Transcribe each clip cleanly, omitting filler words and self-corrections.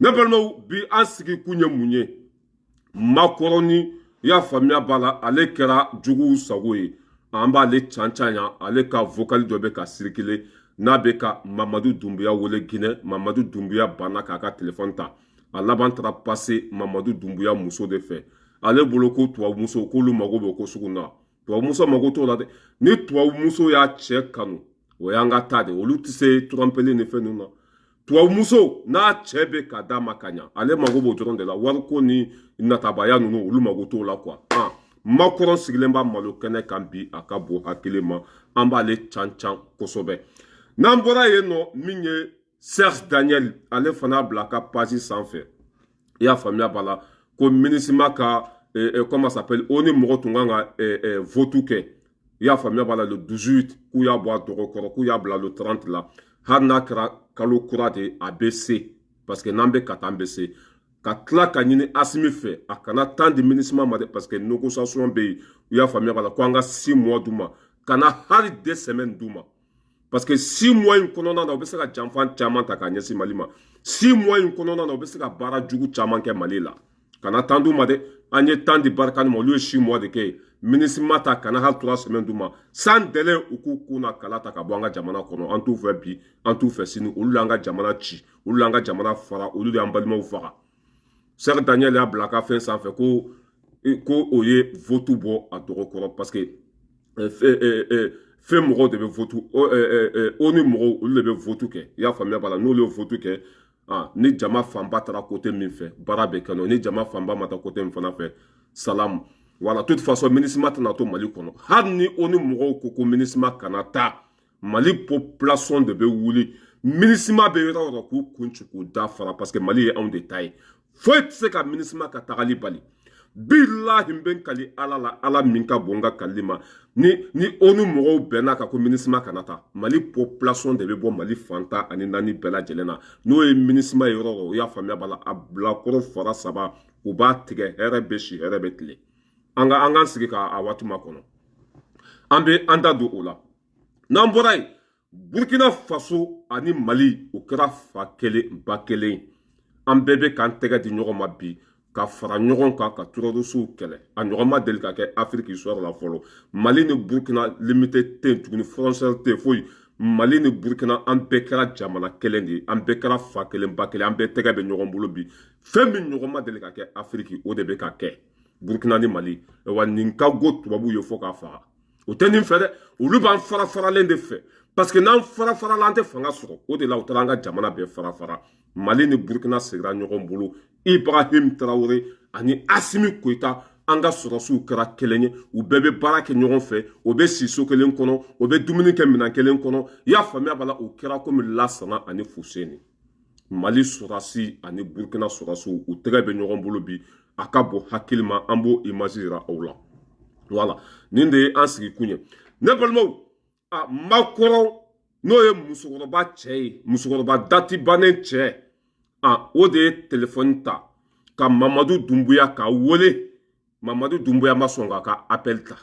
ne balimaw bi an sigi kun ye mun ye makɔrɔni i y'a faamuya b'a la ale kɛra juguw sago ye an b'ale cancan ya ale ka vocal dɔ bɛ ka circuler n'a bɛ ka Mamadu Dunbuya wele Guinée Mamadu Dunbuya banna k'a ka téléphone ta a laban taara passer Mamadu Dunbuya muso de fɛ ale bolo ko tubabumuso k'olu mago bɛ ko sugu na tubabumuso mago t'o la dɛ ni tubabumuso y'a cɛ kanu o y'an ka taa de olu tɛ se trompeli ni fɛn ninnu na tubabumuso n'a cɛ bɛ ka d'a ma ka ɲa ale mago b'o dɔrɔn de la wariko ni natabaya ninnu olu mago t'o la quoi makɔrɔ sigilen b'a malo kɛnɛ kan bi a ka bon hakili ma an b'ale cancan kosɛbɛ n'an bɔra yen nɔ min ye Serge Daniel ale fana bila a ka page sanfɛ i y'a faamuya b'a la ko MINUSMA ka comment ça s'appelle o ni mɔgɔ tun kan ka vote kɛ i y'a faamuya b'a la le 18 k'u y'a bɔ a dɔgɔ kɔrɔ k'u y'a bila le 30 la hali n'a kɛra kalo kura de a bɛ se parce que n'an bɛ ka taa an bɛ se ka tila ka ɲini Asimi fɛ a kana temps di MINUSMA ma dɛ parce que négociation bɛ yen u y'a faamuya b'a la ko an ka 6 mois d'u ma kana hali 2 semaines d'u ma parce que 6 mois in kɔnɔna na u bɛ se ka janfan caman ta k'a ɲɛsin Mali ma 6 mois in kɔnɔna na u bɛ se ka baara jugu caman kɛ Mali la kana temps d'u ma dɛ an ye temps di Barkhane ma olu ye 6 mois de kɛ MINUSMA ta kana hali 3 semaines d'u ma sans délai u k'u kun na kala ta ka bɔ an ka jamana kɔnɔ an t'u fɛ bi an t'u fɛ sini olu y'an ka jamana ci olu y'an ka jamana fara olu de y'an balimaw faga Serge Daniel y'a bila a ka fɛn sanfɛ ko o ye vote bɔ a dɔgɔ kɔrɔ parce que fɛn mɔgɔw de bɛ vote o ni mɔgɔw olu de bɛ vote kɛ i y'a faamuya b'a la n'olu ye vote kɛ ni jama fanba taara côté min fɛ baara bɛ kɛ n'o ni jama fanba ma taa côté min fana fɛ salamu voilà toute façon MINUSMA tɛna to Mali kɔnɔ hali ni o ni mɔgɔw ko MINUSMA kana taa Mali population de bɛ wuli MINUSMA bɛ yɔrɔ o yɔrɔ k'u kun ci k'u da fara parce que Mali ye anw de ta ye foyi tɛ se ka MINUSMA ka tagali bali billahi n bɛ n kali ala la ala min ka bon n ka kalili ma ni o ni mɔgɔw bɛnna kan ko MINUSMA kana taa Mali population de bɛ bɔ Mali fantan ani naani bɛɛ lajɛlen na n'o ye MINUSMA ye yɔrɔ o yɔrɔ o y'a faamuya b'a la a bilakɔrɔ fara saba u b'a tigɛ hɛrɛ bɛ si hɛrɛ bɛ tile an k'an sigi k'a waati makɔnɔ an bɛ an da don o la n'an bɔra yen Burkina Faso ani Mali o kɛra fa kelen ba kelen an bɛɛ bɛ k'an tɛgɛ di ɲɔgɔn ma bi ka fara ɲɔgɔn kan ka terrorisiw kɛlɛ a ɲɔgɔn ma deli ka kɛ Afrique histoire la fɔlɔ Mali ni Burkina limité tɛ yen tuguni frontière tɛ yen foyi Mali ni Burkina an bɛɛ kɛra jamana kelen de ye an bɛɛ kɛra fa kelen ba kelen an bɛɛ tɛgɛ bɛ ɲɔgɔn bolo bi fɛn min ɲɔgɔn ma deli ka kɛ Afrique o de bɛ ka kɛ Burkina ni Mali wa nin ka go tubabuw ye fo k'a faga o tɛ nin fɛ dɛ olu b'an fara faralen de fɛ parce que n'an fara farala an tɛ fanga sɔrɔ o de la u taara an ka jamana bɛɛ fara fara Mali ni Burkina sigira ɲɔgɔn bolo Ibrahim Traoré ani Assimi Goïta an ka sɔrɔsiw kɛra kelen ye u bɛɛ bɛ baara kɛ ɲɔgɔn fɛ o bɛ si so kelen kɔnɔ o bɛ dumuni kɛ minɛn kelen kɔnɔ i y'a faamuya b'a la o kɛra komi Lasana ani Fuseni Mali sɔrɔsi ani Burkina sɔrɔsiw u tɛgɛ bɛ ɲɔgɔn bolo bi a ka bon hakili ma an b'o image yira aw la voilà nin de ye an sigi kun ye ne balimaw makɔrɔ n'o ye musokɔrɔba cɛ ye musokɔrɔba dati bannen cɛ o de ye téléphone ta ka Mamadu Dunbuya ka wele Mamadu Dunbuya ma sɔn k'a ka appel ta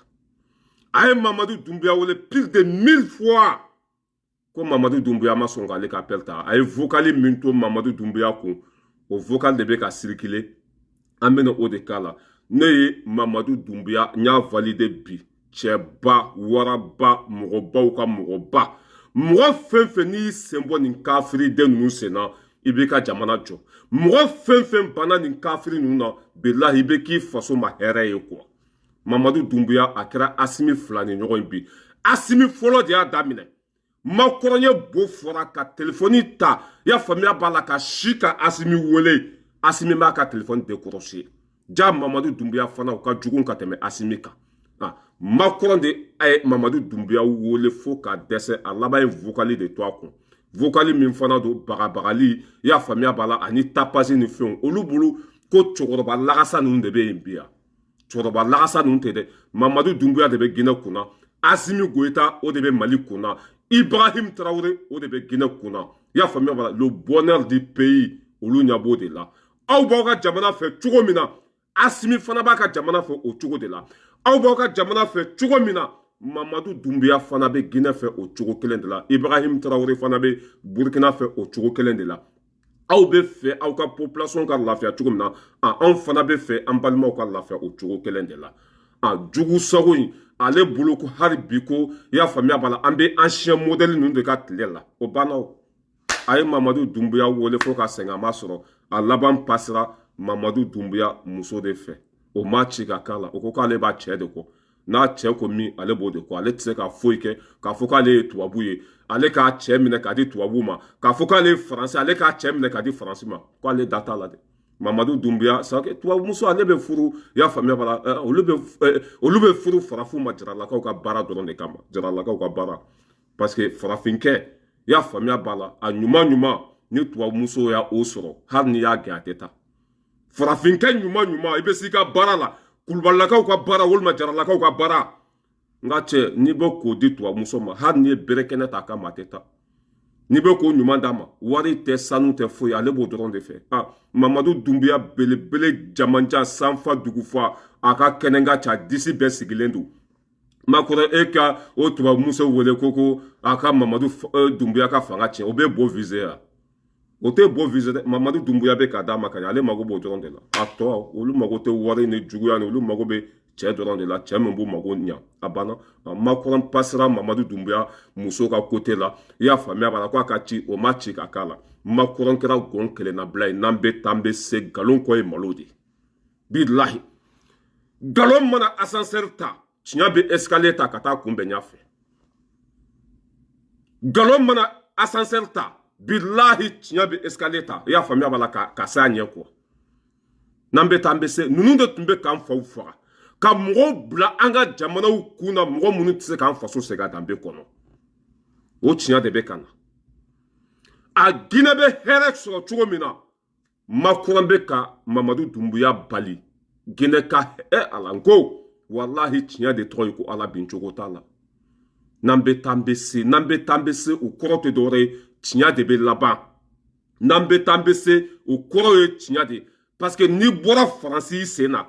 a ye Mamadu Dunbuya wele plus de 1000 fois ko Mamadu Dunbuya ma sɔn k'ale ka appel ta a ye vocal min to Mamadu Dunbuya kun o vocal de bɛ ka circuler an bɛna o de k'a la ne ye Mamadu Dunbuya n y'a valide bi cɛba waraba mɔgɔbaw ka mɔgɔba mɔgɔ fɛn fɛn n'i sen bɔ nin kafiriden ninnu sen na i b'i ka jamana jɔ mɔgɔ fɛn fɛn banna nin kafiri ninnu na bilahi i bɛ k'i faso ma hɛrɛ ye quoi Mamadu Dunbuya a kɛra Assimi fila ni ɲɔgɔn ye bi Assimi fɔlɔ de y'a daminɛ makɔrɔnya bo fɔra ka telefɔni ta i y'a faamuya b'a la ka si ka Assimi wele Assimi b'a ka telefɔni décroché ja Mamadu Dunbuya fana o ka jugu ka tɛmɛ Assimi kan makɔrɔ de a ye Mamadu Dunbuya wele fo ka dɛsɛ a laban ye vocal de to a kun vocal min fana don bagabagali i y'a faamuya b'a la ani tapage ni fɛnw olu bolo ko cɛkɔrɔba lagasa ninnu de bɛ yen bi yan cɛkɔrɔba lagasa ninnu tɛ dɛ Mamadu Dunbuya de bɛ Guinée kunna Assimi Goïta o de bɛ Mali kunna Ibrahim Traoré o de bɛ Guinée kunna i y'a faamuya b'a la le bonheur du pays olu ɲɛ b'o de la aw b'aw ka jamana fɛ cogo min na Assimi fana b'a ka jamana fɛ o cogo de la aw b'aw ka jamana fɛ cogo min na Mamadu Dunbuya fana bɛ Guinée fɛ o cogo kelen de la Ibrahim Traoré fana bɛ Burkina fɛ o cogo kelen de la aw bɛ fɛ aw ka population ka lafiya cogo min na anw fana bɛ fɛ an balimaw ka lafiya o cogo kelen de la jugu sago in ale bolo ko hali bi ko i y'a faamuya b'a la an bɛ ancien modèle ninnu de ka tile la o banna o a ye Mamadu Dunbuya wele fo ka sɛgɛn a ma sɔrɔ a laban pasera Mamadu Dunbuya muso de fɛ o ma ci ka k'a la o ko k'ale b'a cɛ de kɔ n'a cɛ ko min ale b'o de kɔ ale tɛ se ka foyi kɛ k'a fɔ k'ale ye tubabu ye ale k'a cɛ minɛ k'a di tubabu ma k'a fɔ k'ale ye faransi ale k'a cɛ minɛ k'a di faransi ma k'ale da t'a la dɛ Mamadu Dunbuya tubabu muso ale bɛ furu i y'a faamuya bala olu bɛ furu farafinw ma jaralakaw ka baara dɔrɔn de kama jaralakaw ka baara parce que farafinkɛ i y'a faamuya b'a la a ɲuman ɲuman ni tubabu muso y'a o sɔrɔ hali n'i y'a gɛn a tɛ taa farafinkɛ ɲuman ɲuman i bɛ s'i ka baara la kulubalilakaw ka baara walima jaralakaw ka baara n ka cɛ n'i bɛ k'o di tubabu muso ma hali n'i ye bere kɛnɛ ta a kama a tɛ taa n'i bɛ k'o ɲuman d'a ma wari tɛ sanu tɛ foyi ale b'o dɔrɔn de fɛ Mamadu Dunbuya belebele jamanjan sanfa dugufa a ka kɛnɛ ka ca disi bɛɛ sigilen don ma kɔrɔ e ka o tubabu muso wele ko a ka Mamadu Dunbuya ka fanga tiɲɛ o bɛ bɔ viser ya o tɛ bɔ viser dɛ Mamadu Dunbuya bɛ ka d'a ma ka ɲɛ ale mago b'o dɔrɔn de la a tɔ olu mago tɛ wari ni juguya ni olu mago bɛ cɛ dɔrɔn de la cɛ min b'u mago ɲa a banna Makɔrɔ pasera Mamadu Dunbuya muso ka côté la i y'a faamuya b'a la k'a ka ci o ma ci ka k'a la Makɔrɔ kɛra gɔn kelennabila ye n'an bɛ taa an bɛ se nkalon kɔ ye malo de bilahi nkalon mana ascenseur ta tiɲɛ bɛ escalier ta ka taa kunbɛn ɲɛfɛ nkalon mana ascenseur ta bilahi tiɲɛ bɛ escalier ta i y'a faamuya b'a la ka se a ɲɛ kɔ n'an bɛ taa an bɛ se ninnu de tun bɛ k'an faw faga ka mɔgɔw bila an ka jamanaw kun na mɔgɔ minnu tɛ se k'an faso segin a danbe kɔnɔ o tiɲɛ de bɛ ka na a Guinée bɛ hɛrɛ sɔrɔ cogo min na Makɔrɔ bɛ ka Mamadu Dunbuya bali Guinée ka ala n ko walahi tiɲɛ de tɔgɔ ye ko ala bin cogo t'a la n'an bɛ taa an bɛ se n'an bɛ taa an bɛ se o kɔrɔ tɛ dɔwɛrɛ ye tiɲɛ de bɛ laban n'an bɛ taa an bɛ se o kɔrɔ ye tiɲɛ de parce que n'i bɔra Faransi i sen na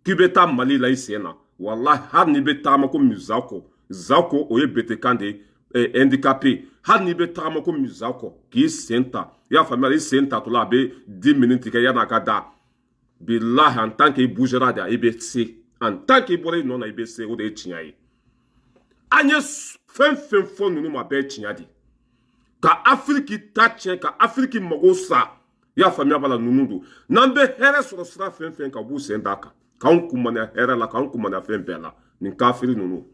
k'i bɛ taa Mali la i sen na walahi hali n'i bɛ tagama komi Zako o ye betekan de ye handicapé hali n'i bɛ tagama komi Zako k'i sen ta i y'a faamuya i sen tatɔla a bɛ 10 minutes kɛ yan'a ka da bilahi en tant que i bougera de i bɛ se en tant que i bɔra i nɔ na i bɛ se o de ye tiɲɛ ye an ye fɛn fɛn fɔ ninnu ma bɛɛ ye tiɲɛ de ka Afiriki ta tiɲɛ ka Afiriki mago sa i y'a faamuya b'a la ninnu don n'an bɛ hɛrɛ sɔrɔ sira fɛn fɛn ka b'u sen d'a kan k'anw kumana hɛrɛ la k'anw kumana fɛn bɛɛ la nin kafiri ninnu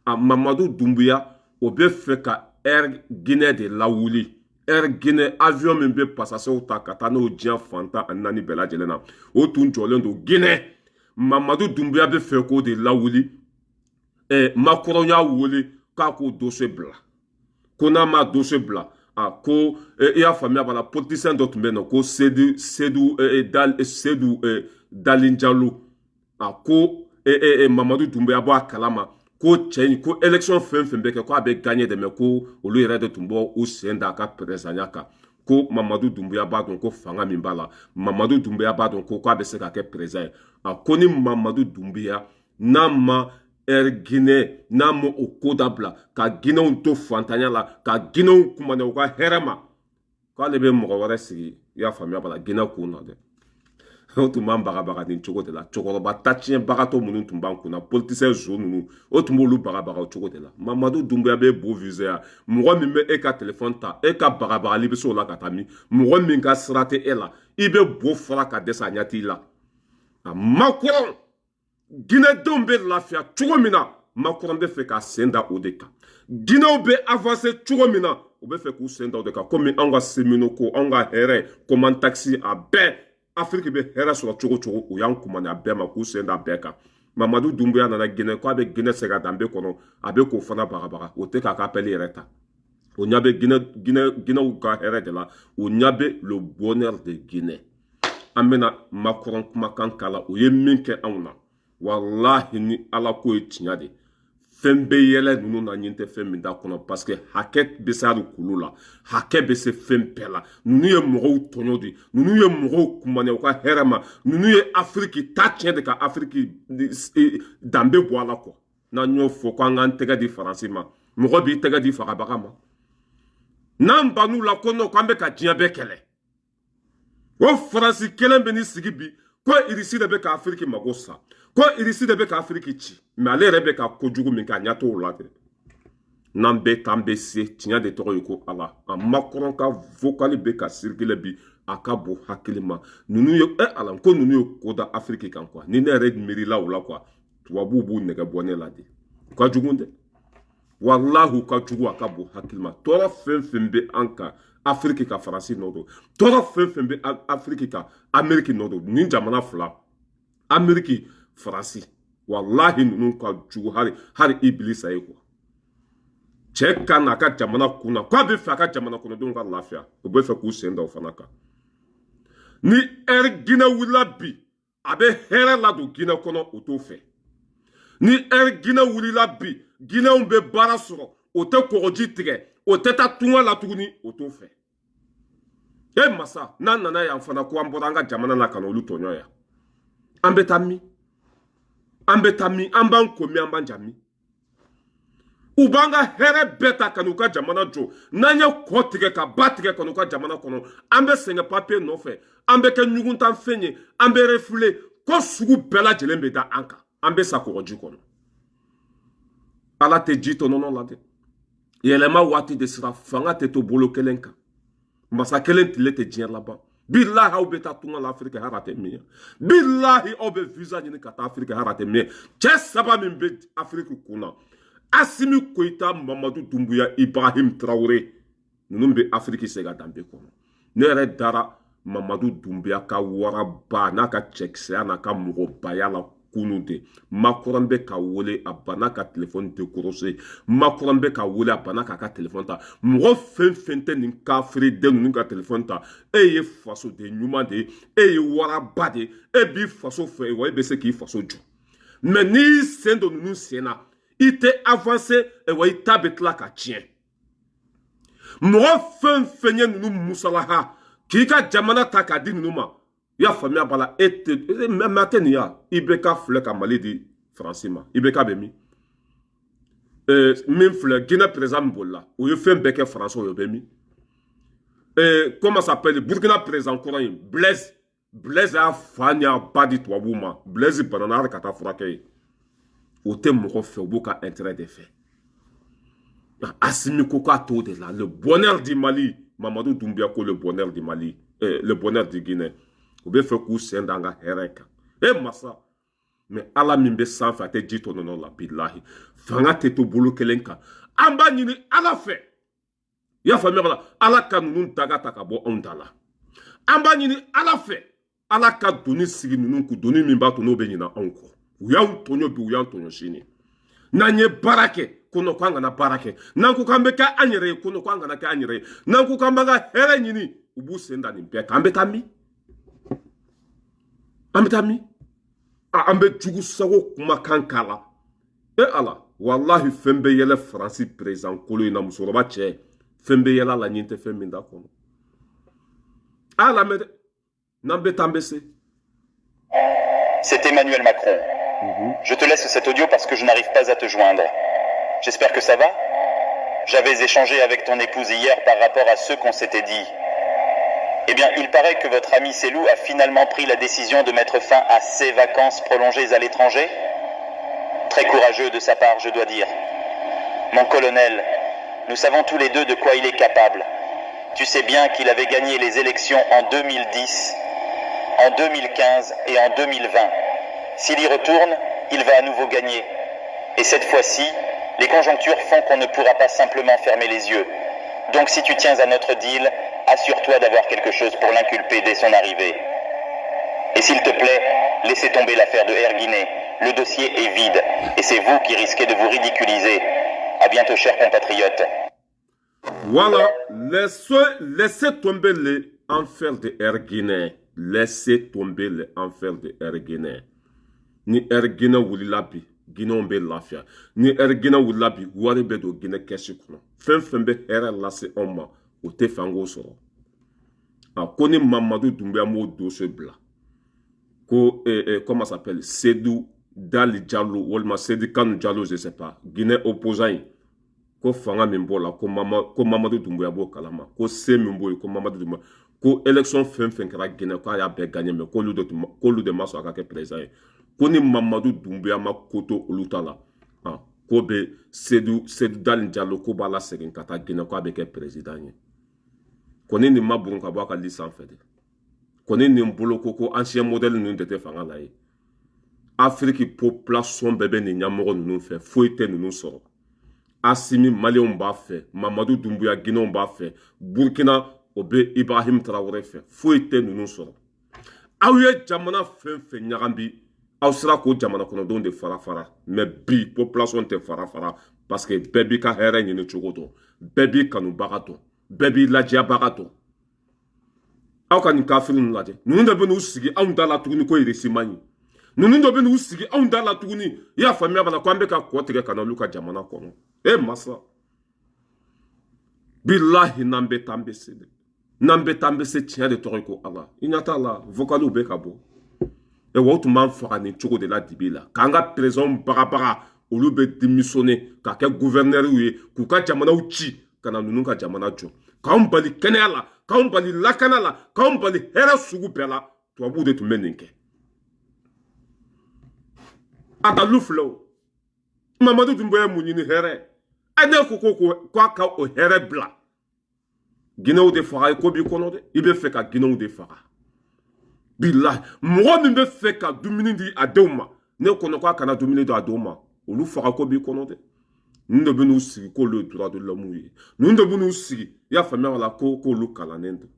Mamadu Dunbuya o bɛ fɛ ka Air Guinée de lawuli Air Guinée avion min bɛ pasasew ta ka taa n'o diɲɛ fantan ani naani bɛɛ lajɛlen na o tun jɔlen don Guinée Mamadu Dunbuya bɛ fɛ k'o de lawuli Makɔrɔ y'a wele k'a k'o dossier bila ko n'a ma dossier bila ko i y'a faamuya b'a la politicien dɔ tun bɛ yen nɔ ko Seydou Dalin Jalo ko Mamadu Dunbuya bɔ a kalama ko cɛ in ko élection fɛn fɛn bɛ kɛ ko a bɛ gagné dɛ mais ko olu yɛrɛ de tun bɔ u sen da a ka présidentiya kan ko Mamadu Dunbuya b'a dɔn ko fanga min b'a la Mamadu Dunbuya b'a dɔn ko k'a bɛ se ka kɛ président ye ko ni Mamadu Dunbuya n'a ma Air Guinée n'a ma o ko dabila ka Guinéenw to fantanya la ka Guinéenw kumana u ka hɛrɛ ma k'ale bɛ mɔgɔ wɛrɛ sigi i y'a faamuya b'a la Guinée kun na dɛ o tun b'an bagabaga nin cogo de la cɛkɔrɔba tatiɲɛbagatɔ minnu tun b'an kunna politicien zo ninnu o tun b'olu bagabaga o cogo de la Mamadu Dunbuya bɛ bo viser ya mɔgɔ min bɛ e ka téléphone ta e ka bagabagali bɛ se o la ka taa min mɔgɔ min ka sira tɛ e la i bɛ bo fara ka dɛsɛ a ɲɛ t'i la Makɔrɔ Guinédenw bɛ lafiya cogo min na Makɔrɔ bɛ fɛ ka sen da o de kan Guinéw bɛ avancer cogo min na u bɛ fɛ k'u sen da o de kan komi anw ka Seminoko anw ka hɛrɛ commande taxi a bɛɛ Afiriki bɛ hɛrɛ sɔrɔ cogo cogo u y'an kumana a bɛɛ ma k'u sen da a bɛɛ kan Mamadu Dunbuya nana Guinée k'a bɛ Guinée segin a danbe kɔnɔ a bɛ k'o fana bagabaga o tɛ k'a ka appel yɛrɛ ta o ɲɛ bɛ Guinéw ka hɛrɛ de la o ɲɛ bɛ le bonheur de Guinée an bɛna Makɔrɔ kumakan k'a la o ye min kɛ anw na walahi ni ala ko ye tiɲɛ de fɛn bɛ yɛlɛ ninnu na ɲin tɛ fɛn min da kɔnɔ parce que hakɛ bɛ se hali kulu la hakɛ bɛ se fɛn bɛɛ la ninnu ye mɔgɔw tɔɲɔ de ninnu ye mɔgɔw kumana u ka hɛrɛ ma ninnu ye Afiriki ta tiɲɛ de ka Afiriki danbe bɔ a la kɔ n'an y'o fɔ k'an k'an tɛgɛ di Faransi ma mɔgɔ b'i tɛgɛ di fagabaga ma n'an ban'u la ko non k'an bɛ ka diɲɛ bɛɛ kɛlɛ o faransi kelen bɛ ni sigi bi ko irisi de bɛ ka afiriki mago sa ko irisi de bɛ ka afiriki ci mais ale yɛrɛ bɛ ka kojugu min kɛ a ɲɛ t'o la dɛ n'an bɛɛ t'an bɛ se tiɲɛ de tɔgɔ ye ko ala a Macron ka vocali bɛ ka circuler bi a ka bon hakili ma ninnu ye ala ko ninnu ye ko da afiriki kan quoi ni ne yɛrɛ miirila o la quoi tubabuw b'u nɛgɛ bɔ ne la de u ka jugu dɛ wallahi u ka jugu a ka bon hakili ma tɔɔrɔ fɛn fɛn bɛ an kan afiriki ka faransi nɔ don tɔɔrɔ fɛn fɛn bɛ afiriki ka ameriki nɔ don nin jamana fila ameriki faransi wallahi ninnu ka jugu hali ibilisa ye quoi cɛ ka n'a ka jamana kunna k'a bɛ fɛ a ka jamana kɔnɔdenw ka lafiya o bɛ fɛ k'u sen da o fana kan ni ɛri ginɛ wulila bi a bɛ hɛrɛ ladon ginɛ kɔnɔ o t'o fɛ ni ɛri ginɛ wulila bi ginɛw bɛ baara sɔrɔ o tɛ kɔgɔji tigɛ o tɛ taa tunga la tuguni o t'o fɛ e masa n'an nana yan fana ko an bɔra an ka jamana na ka na olu tɔɲɔ yan an bɛ taa min an bɛ taa min an b'an ko min an b'an ja min u b'an ka hɛrɛ bɛɛ ta ka n'u ka jamana jɔ n'an ye kɔ tigɛ ka ba tigɛ ka n'u ka jamana kɔnɔ an bɛ sɛgɛn papiye nɔfɛ an bɛ kɛ ɲuguntanfɛn ye an bɛ refule ko sugu bɛɛ lajɛlen bɛ da an kan an bɛ sa kɔgɔji kɔnɔ ala tɛ ji tɔnɔnɔ la dɛ yɛlɛma waati de sera fanga tɛ to bolo kelen kan masa kelen tile tɛ diɲɛ laban bilahi aw bɛ taa tunga la afiriki hara tɛ min ye bilahi aw bɛ visa ɲini ka taa afiriki hara tɛ min ye cɛ saba min bɛ afiriki kunna Assimi Goïta, Mamadou Doumbouya, Ibrahim Traoré ninnu bɛ afiriki se ka danbe kɔnɔ ne yɛrɛ dara Mamadou Doumbouya ka waraba n'a ka cɛkisɛya n'a ka mɔgɔbaya la kunu de Macron bɛ ka wele a banna ka téléphone décroché Macron bɛ ka wele a banna k'a ka téléphone ta mɔgɔ fɛn fɛn tɛ nin kafiriden ninnu ka téléphone ta e ye fasoden ɲuman de ye e ye waraba de ye e b'i faso fɛ wa e bɛ se k'i faso jɔ mais n'i sen don ninnu sen na i tɛ avancé wa i ta bɛ tila ka tiɲɛ mɔgɔ fɛn fɛn ye ninnu musalaha k'i ka jamana ta k'a di ninnu ma i y'a faamuya b'a la e tɛ mɛ a tɛ nin ya i bɛ ka filɛ ka mali di faransi ma i bɛ ka bɛ min min filɛ Guinée président min bolila o ye fɛn bɛɛ kɛ faransi o bɛ min comment ça s'appelle Burkina président kɔrɔ in Blaise y'a fa ni a ba di tubabuw ma Blaise banana hali ka taa furakɛ ye o tɛ mɔgɔ fɛ o b'o ka intérêt de fɛ Assimi ko k'a t'o de la le bonheur du Mali Mamadou Doumbouya ko le bonheur du Mali le bonheur du Guinée o bɛ fɛ k'u sen da an ka hɛrɛ kan e masa mais ala min bɛ sanfɛ a tɛ ji tɔnɔnɔ la bilahi fanga tɛ to bolo kelen kan an b'a ɲini ala fɛ i y'a faamuya la ala ka ninnu daga ta ka bɔ anw da la an b'a ɲini ala fɛ ala ka doni sigi ninnu kun doni min b'a to n'o bɛ ɲina anw kɔ u y'anw tɔɲɔ bi u y'an tɔɲɔ sini n'an ye baara kɛ ko non k'an kana baara kɛ n'an ko k'an bɛ kɛ an yɛrɛ ye ko non k'an kana kɛ an yɛrɛ ye n'an ko k'an b'an ka hɛrɛ ɲini u b'u sen da nin bɛɛ kan an bɛ taa min an bɛ taa min an bɛ jugu sago kumakan k'a la e ala walahi fɛn bɛ yɛlɛ faransi président kolo in na musokɔrɔba cɛ fɛn bɛ yɛlɛ a la ɲin tɛ fɛn min da kɔnɔ a lamɛn dɛ n'an bɛ taa an bɛ se. C'est Emmanuel Macron. Je te laisse cet audio parce que je n'arrive pas à te joindre. J'espère que ça va. J'avais échangé avec ton épouse hier par rapport à ce qu'on s'était dit. Eh bien, il paraît que votre ami Selou a finalement pris la décision de mettre fin à ses vacances prolongées à l'étranger. Très courageux de sa part, je dois dire. Mon colonel, nous savons tous les deux de quoi il est capable. Tu sais bien qu'il avait gagné les élections en 2010, en 2015 et en 2020. S'il y retourne, il va à nouveau gagner. Et cette fois-ci, les conjonctures font qu'on ne pourra pas simplement fermer les yeux. Donc si tu tiens à notre deal, assure-toi d'avoir quelque chose pour l'inculper dès son arrivée. Et s'il te plaît, laissez tomber l'affaire de Air Guinée. Le dossier est vide. Et c'est vous qui risquez de vous ridiculiser. À bientôt, chers compatriotes. Voilà, laissez tomber les affaires de Air Guinée. Laissez tomber les affaires de Air Guinée. Ni Air Guinée wulila bi, Guinée bɛ lafiya. Ni Air Guinée wulila bi, wari bɛ don Guinée kɛsi kɔnɔ. Fɛn fɛn bɛ hɛrɛ lase anw ma, o tɛ fɛ an k'o sɔrɔ. Ko ni Mamadou Doumbouya m'o dossier bila, ko comment ça s'appelle, Sédou Dali Diallo, walima Sédou Kanu Diallo, je sais pas, Guinée opposant yi, ko fanga min b'o la, ko Mamadou Doumbouya b'o kalama, ko se min b'o ye, ko Mamadou Doumbouya, ko élection fɛn fɛn kɛra Guinée k'a y'a bɛɛ gagné mais k'olu de ma sɔn a ka kɛ président ye ko ni Mamadu Doumbouya ma ko to olu ta la ko bɛ Seydou Dali Diallo ko b'a la segin ka taa Guinée k'a bɛ kɛ président ye ko ni nin ma burun ka bɔ a ka liste sanfɛ de ko ni nin bolo ko ancien modèle ninnu de tɛ fanga la ye Afrique population bɛɛ bɛ nin ɲɛmɔgɔ ninnu fɛ foyi tɛ ninnu sɔrɔ Assimi Maliens b'a fɛ Mamadou Doumbouya Guinéens b'a fɛ Burkina o bɛ Ibrahim Traoré fɛ foyi tɛ ninnu sɔrɔ aw ye jamana fɛn fɛn ɲagami aw sera k'o jamana kɔnɔdenw de fara mais bi population tɛ fara parce que bɛɛ b'i ka hɛrɛ ɲini cogo dɔn bɛɛ b'i kanubaga dɔn bɛɛ b'i lajiyabaga dɔn aw ka nin kafiri ninnu lajɛ ninnu de bɛ n'u sigi anw da la tuguni ko Hiroshima ye ninnu de bɛ n'u sigi anw da la tuguni i y'a faamuya bana ko an bɛ ka kɔ tigɛ ka na olu ka jamana kɔnɔ masa bilahi n'an bɛ taa an bɛ se de n'an bɛ taa an bɛ se tiɲɛ de tɔgɔ ye ko Ala i ɲɛ t'a la vocaliw bɛ ka bɔ wa o tun b'an faga nin cogo de la dibi la k'an ka président bagabaga olu bɛ démissionner ka kɛ gouverneur ye k'u ka jamanaw ci ka na ninnu ka jamana jɔ k'anw bali kɛnɛya la k'anw bali lakana la k'anw bali hɛrɛ sugu bɛɛ la tubabuw de tun bɛ nin kɛ a dalu filɛ o Mamadu Doumbouya mun ɲini hɛrɛ ne ko k'a ka o hɛrɛ bila Guinéens de faga ko b'i kɔnɔ dɛ i bɛ fɛ ka Guinéens de faga bilahi mɔgɔ min bɛ fɛ ka dumuni di a denw ma ne kɔnɔ k'a kana dumuni di a denw ma olu faga ko b'i kɔnɔ dɛ ninnu de bɛ n'u sigi k'olu ye droit de l'homme ye ninnu de bɛ n'u sigi i y'a faamuya wala k'olu kalannen don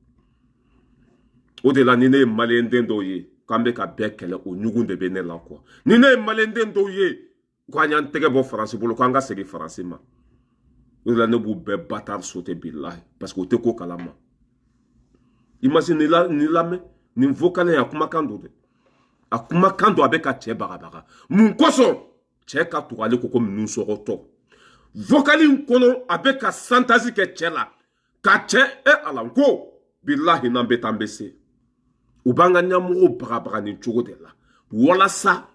o de la ni ne ye maliyɛn den dɔw ye k'an bɛ ka bɛɛ kɛlɛ o ɲugun de bɛ ne la quoi ni ne ye maliyɛn den dɔw ye k'an y'an tɛgɛ bɔ Faransi bolo k'an ka segin Faransi ma o de la ne b'u bɛɛ bâtard sauter bilahi parce que o tɛ ko kalama imagine ni lamɛn nin vocal a kumakan don dɛ a kumakan don a bɛ ka cɛ bagabaga mun kosɔn cɛ ka tugu ale ko minnu sɔgɔtɔ vocal in kɔnɔ a bɛ ka santazi kɛ cɛ la ka cɛ ala ko bilahi n'an bɛ taa an bɛ se u b'an ka ɲɛmɔgɔw bagabaga nin cogo de la walasa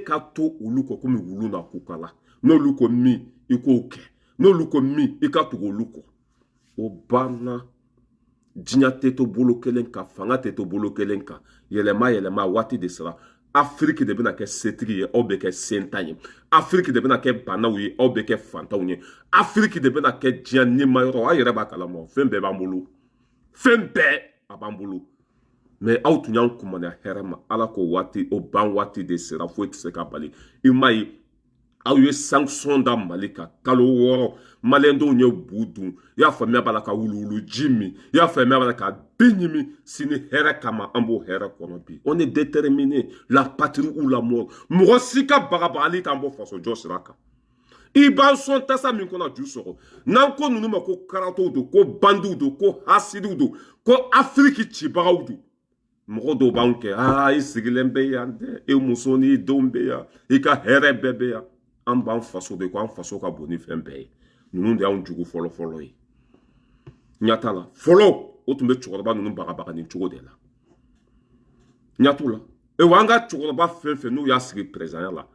ka to olu kɔ komi wulu na kukala n'olu ko min i k'o kɛ n'olu ko min i ka tugu olu kɔ o banna diɲɛ tɛ to bolo kelen kan fanga tɛ to bolo kelen kan yɛlɛma waati de sera Afrique de bɛna kɛ setigi ye aw bɛ kɛ sentan ye Afrique de bɛna kɛ banaw ye aw bɛ kɛ fantanw ye Afrique de bɛna kɛ diɲɛ nimayɔrɔ aw yɛrɛ b'a kalama fɛn bɛɛ b'an bolo fɛn bɛɛ a b'an bolo mais aw tun y'an kumaniya hɛrɛ ma Ala ko waati o ban waati de sera foyi tɛ se ka bali i m'a ye aw ye sanction da Mali kan kalo 6 maliyɛn dɔw ye bu dun i y'a faamuya b'a la ka wuluwulu ji min i y'a faamuya b'a la ka bin ɲimi sini hɛrɛ kama an b'o hɛrɛ kɔnɔ bi on est déterminé la patrie ou la mort mɔgɔ si ka bagabagali t'an bɔ faso jɔ sira kan i b'an sɔn tasa min kɔnɔ ju sɔgɔ n'an ko ninnu ma ko karatɔw don ko bandiw don ko hasidiw don ko Afrique cibagaw don mɔgɔ dɔw b'anw kɛ i sigilen bɛ yan dɛ i muso n'i denw bɛ yan i ka hɛrɛ bɛɛ bɛ yan an b'an faso de ko an faso ka bon ni fɛn bɛɛ ye ninnu de y'anw jugu fɔlɔ ye ɲɛ t'a la fɔlɔ o tun bɛ cɛkɔrɔba ninnu bagabaga nin cogo de la ɲɛ t'u la wa an ka cɛkɔrɔba fɛn fɛn n'u y'a sigi présidenya la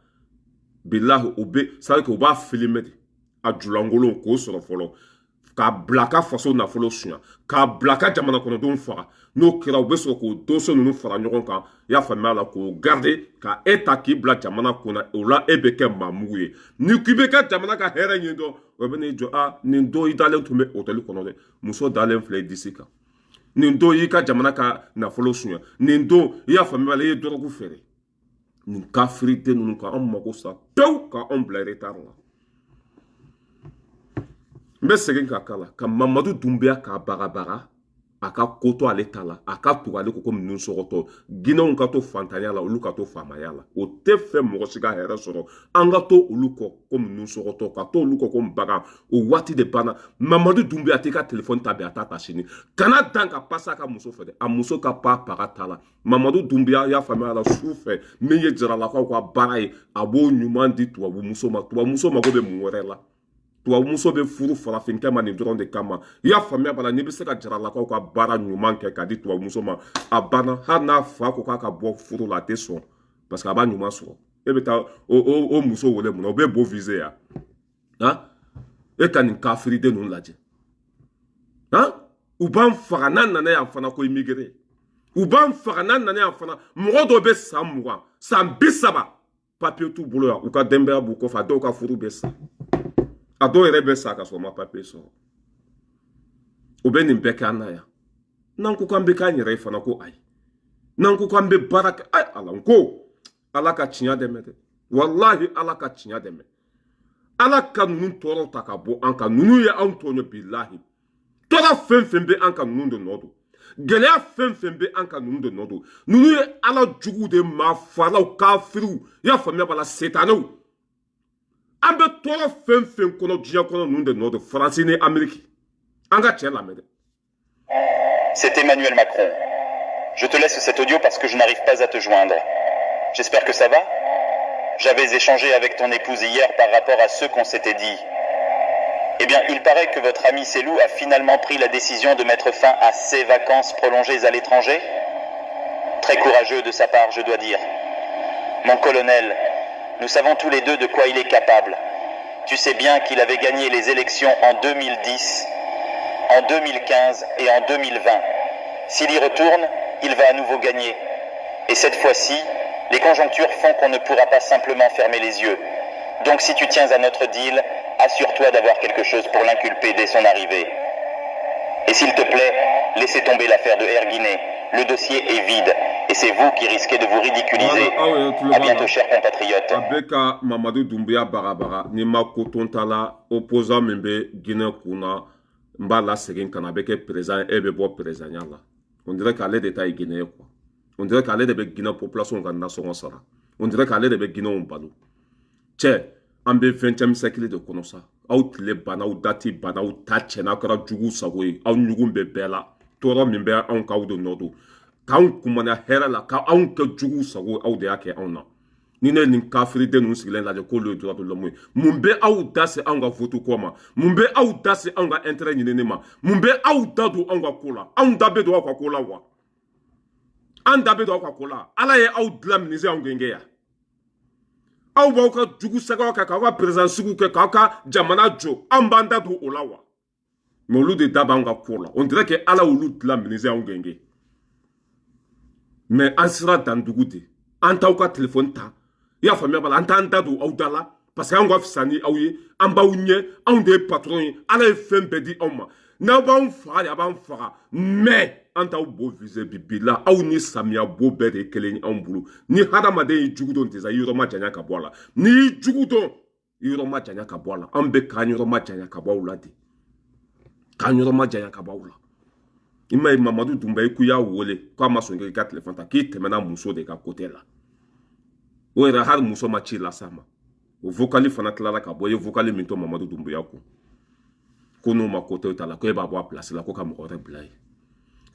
bilahi o bɛ c'est à dire que u b'a filmer de a julankolon k'o sɔrɔ fɔlɔ k'a bila ka faso nafolo suɲa k'a bila ka jamana kɔnɔdenw faga n'o kɛra u bɛ sɔrɔ k'o dossier ninnu fara ɲɔgɔn kan i y'a faamuya la k'o garder ka ta k'i bila jamana kunna o la e bɛ kɛ maamugu ye ni k'i bɛ ka jamana ka hɛrɛ ɲini dɔn o bɛ n'i jɔ nin don i dalen tun bɛ hôtel kɔnɔ dɛ muso dalen filɛ i disi kan nin don i ka jamana ka nafolo suɲa nin don i y'a faamuya la i ye dɔrɔgu feere nin kafiri den ninnu ka anw mago sa pewu ka anw bila retard la n bɛ segin ka kala ka Mamadu Doumbouya k'a bagabaga a ka ko to ale ta la a ka tugu ale ko minnu sɔgɔtɔ Guinéens ka to fantanya la olu ka to faamaya la o tɛ fɛ mɔgɔ si ka hɛrɛ sɔrɔ an ka to olu kɔ ko minnu sɔgɔtɔ ka to olu kɔ ko bagan o waati de banna Mamadu Doumbouya t'i ka téléphone ta bi a t'a ta sini kana dan ka passe a ka muso fɛ dɛ a muso ka paga ta la Mamadu Doumbouya y'a faamuya la su fɛ min ye jaralakaw ka baara ye a b'o ɲuman di tubabu muso ma mago bɛ mun wɛrɛ la tubabu muso bɛ furu farafinkɛ ma nin dɔrɔn de kama i y'a faamuya bala n'i bɛ se ka jaralakaw ka baara ɲuman kɛ k'a di tubabu muso ma a banna hali n'a fa ko k'a ka bɔ furu la a tɛ sɔn parce que a b'a ɲuman sɔrɔ e bɛ taa o muso wele mun na o bɛ beau visé yan e ka nin kafiriden ninnu lajɛ u b'an faga n'an nana yan fana ko immigré u b'an faga n'an nana yan fana mɔgɔ dɔ bɛ san 20 san 30 papier t'u bolo yan u ka denbaya b'u kɔfɛ a dɔw ka furu bɛ sa a dɔw yɛrɛ bɛ sa ka sɔrɔ u ma papier sɔrɔ u bɛ nin bɛɛ kɛ an na yan n'an ko k'an bɛ k'an yɛrɛ ye fana ko ayi n'an ko k'an bɛ baara kɛ ayi ala n ko ala ka tiɲɛ dɛmɛ dɛ walahi ala ka tiɲɛ dɛmɛ ala ka ninnu tɔɔrɔ ta ka bɔ an kan ninnu ye anw tɔɲɔ bilahi tɔɔrɔ fɛn fɛn bɛ an ka ninnu de nɔ don gɛlɛya fɛn fɛn bɛ an ka ninnu de nɔ don ninnu ye ala jugu de maa falaw kafiriw i y'a faamuya b'a la setanɛw an bɛ tɔɔrɔ fɛn fɛn kɔnɔ diɲɛ kɔnɔ ninnu de nɔ don faransi ni amérique an ka tiɲɛ lamɛn dɛ. C'est Emmanuel Macron. Je te laisse cet audio parce que je n'arrive pas à te joindre. J'espère que ça va. J'avais échangé avec ton épouse hier par rapport à ce qu'on s'était dit. Eh bien, il paraît que votre ami Selou a finalement pris la décision de mettre fin à ses vacances prolongées à l'étranger. Très courageux de sa part, je dois dire. Mon colonel, nous savons tous les deux de quoi il est capable. Tu sais bien qu'il avait gagné les élections en 2010, en 2015 et en 2020. S'il y retourne, il va à nouveau gagner. Et cette fois-ci, les conjonctures font qu'on ne pourra pas simplement fermer les yeux. Donc si tu tiens à notre deal, assure-toi d'avoir quelque chose pour l'inculper dès son arrivée. Et s'il te plaît, laissez tomber l'affaire de Air Guinée. Le dossier est vide. Et c'est vous qui risquez de vous ridiculiser. À bientôt, chers compatriotes. Avec Mamadou Doumbouya Barabara, Nima Kotontala, opposant Membe, Guinée Kuna, Mbala Seguin Kanabeke, présent, et Bebo présent. On dirait qu'à l'aide d'État est Guinée. On dirait qu'à l'aide de Guinée, population Ganda son Sara. On dirait qu'à l'aide de Guinée, on balou. Tiens, en 20e siècle de Konosa, out les bana ou dati bana ou tachena kara jugu sagoy, au nyugumbe bela, tora mimbe en kaou de nodo. Kaun kumana hera la ka aun ke jugu sagoy au de ake auna. Nine nin kafiri de nun sigilen la de ko le droit de l'homme. Mumbe au dase anga voto koma. Mumbe au dase anga intérêt nyinema. Mumbe au dadu anga kola. Aun dabe do akwa kola wa. An dabe do akwa kola. Ala ye au dlam nize angenge ya. Aw b'aw ka jugu sɛgɛw kɛ k'aw ka président sugu kɛ k'aw ka jamana jɔ an b'an da don o la wa mais olu de da b'an ka ko la on dirait que ala olu dilan minize anw gɛngɛ mais an sera dan dugu de an t'aw ka téléphone ta i y'a faamuya bala an t'an da don aw da la parce que an ka fisa ni aw ye an b'aw ɲɛ anw de ye patron ye ala ye fɛn bɛɛ di anw ma n'aw b'anw faga de a b'an faga mais an t'aw bo visé bibi la aw ni samiya bo bɛɛ de ye kelen ye anw bolo ni hadamaden y'i jugu dɔn tesa i yɔrɔ ma janya ka bɔ a la n'i y'i jugu dɔn i yɔrɔ ma janya ka bɔ a la an bɛ k'an yɔrɔ ma janya ka bɔ aw la de k'an yɔrɔ ma janya ka bɔ aw la i ma ye mamadu dunba i k'u y'a wele k'a ma sɔn k'i ka téléphone ta k'i tɛmɛna muso de ka côté la o yɛrɛ hali muso ma ci lase a ma o vocali fana tilala ka bɔ i ye vocali min to mamadu dunbuya kun ko n'o ma côté ta la ko e b'a bɔ a place la ko ka mɔgɔ wɛrɛ bila ye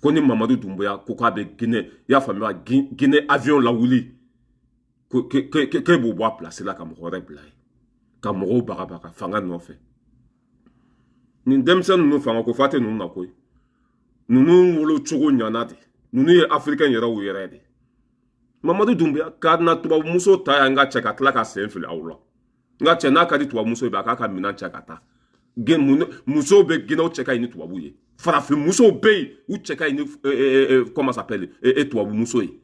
ko ni mamadu dunbuya ko k'a bɛ Guinée i y'a faamuya Guinée avion la wuli k'e b'o bɔ a place la ka mɔgɔ wɛrɛ bila ye ka mɔgɔw bagabaga fanga nɔfɛ nin denmisɛn ninnu fanga ko fa tɛ ninnu na koyi ninnu wolo cogo ɲana de ninnu ye africain yɛrɛ u yɛrɛ de mamadu dunbuya k'a na tubabumuso ta yan n ka cɛ ka tila ka sen fili aw la n ka cɛ n'a ka di tubabumuso ye a k'a ka minɛn cɛ ka taa musow bɛ Guinée cɛ ka ɲi ni tubabu ye farafin musow bɛ yen u cɛ ka ɲi ni comment ça s'appelle tubabumuso ye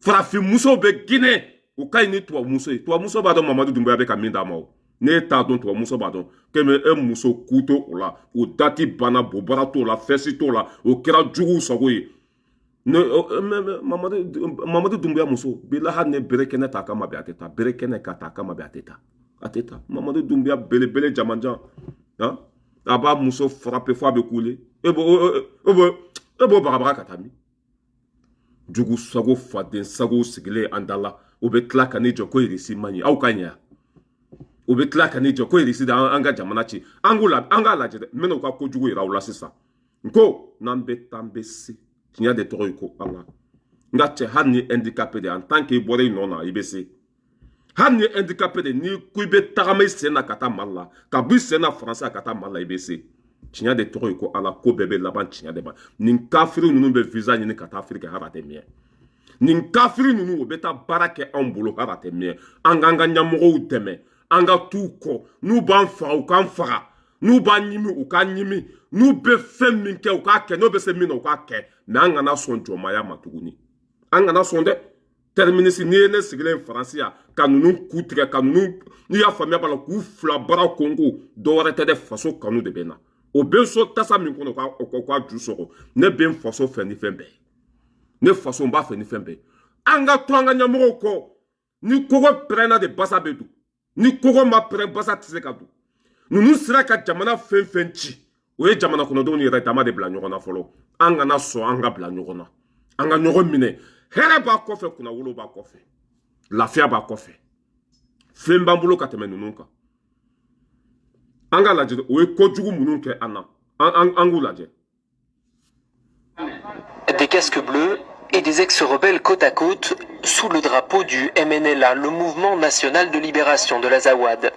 farafin musow bɛ Guinée u ka ɲi ni tubabumuso ye tubabumuso b'a dɔn mamadu dunbuya bɛ ka min d'a ma o n'e t'a dɔn tubabumuso b'a dɔn k'e e muso ku to o la o dati banna bobara t'o la fɛsi t'o la o kɛra juguw sago ye mamadu dunbuya muso bila hali ne bere kɛnɛ t'a kama bi a tɛ taa bere kɛnɛ ka t'a kama bi a tɛ taa a tɛ taa mamadu dunbuya belebele jamanjan a b'a muso frappe fo a bɛ kule e b'o bagabaga ka taa min jugu sago faden sago sigilen an da la o bɛ tila ka ne jɔ ko irisi man ɲi aw ka ɲɛ o bɛ tila ka ne jɔ ko irisi de an ka jamana ci an k'a lajɛ dɛ n bɛna u ka kojugu yira aw la sisan n ko n'an bɛ taa n bɛ se tiɲɛ de tɔgɔ ye ko ala n ka cɛ hali ni handicapé de en tant que i bɔra i nɔ na i bɛ se hali ni handicapé de n'i ko i bɛ tagama i sen na ka taa Mali la ka bɔ i sen na faransi ka taa Mali la i bɛ se tiɲɛ de tɔgɔ ye ko ala ko bɛɛ bɛ laban tiɲɛ de ma nin kafiri ninnu bɛ visa ɲini ka taa Afiriki hali a tɛ mɛn nin kafiri ninnu o bɛ taa baara kɛ anw bolo hali a tɛ mɛn an k'an ka ɲɛmɔgɔw dɛmɛ an ka t'u kɔ n'u b'an faga u k'an faga n'u b'a ɲimi u k'a ɲimi n'u bɛ fɛn min kɛ u k'a kɛ n'u bɛ se min na u k'a kɛ mais an kana sɔn jɔnmaya ma tuguni an kana sɔn dɛ terminisi n'i ye ne sigilen faransi yan ka ninnu ku tigɛ ka ninnu n'i y'a faamuya b'a la k'u fila bara konko dɔwɛrɛ tɛ dɛ faso kanu de bɛ na o bɛ so tasa min kɔnɔ k'a ju sɔgɔ ne bɛ n faso fɛ ni fɛn bɛɛ ye ne faso n b'a fɛ ni fɛn bɛɛ ye an ka to an ka ɲɛmɔgɔw kɔ ni kogo pɛrɛnna de basa bɛ dun ni kogo ma pɛrɛn basa tɛ se ka dun ninnu sera ka jamana fɛn fɛn ci o ye jamana kɔnɔdenw yɛrɛ dama de bila ɲɔgɔn na fɔlɔ an kana sɔn an ka bila ɲɔgɔn na an ka ɲɔgɔn minɛ hɛrɛ b'a kɔfɛ kunnawolo b'a kɔfɛ lafiya b'a kɔfɛ fɛn b'an bolo ka tɛmɛ ninnu kan an ka lajɛ o ye kojugu minnu kɛ an na an k'u lajɛ. Des casques bleus et des ex-rebelles côte à côte sous le drapeau du MNLA, le Mouvement National de Libération de l'Azawad.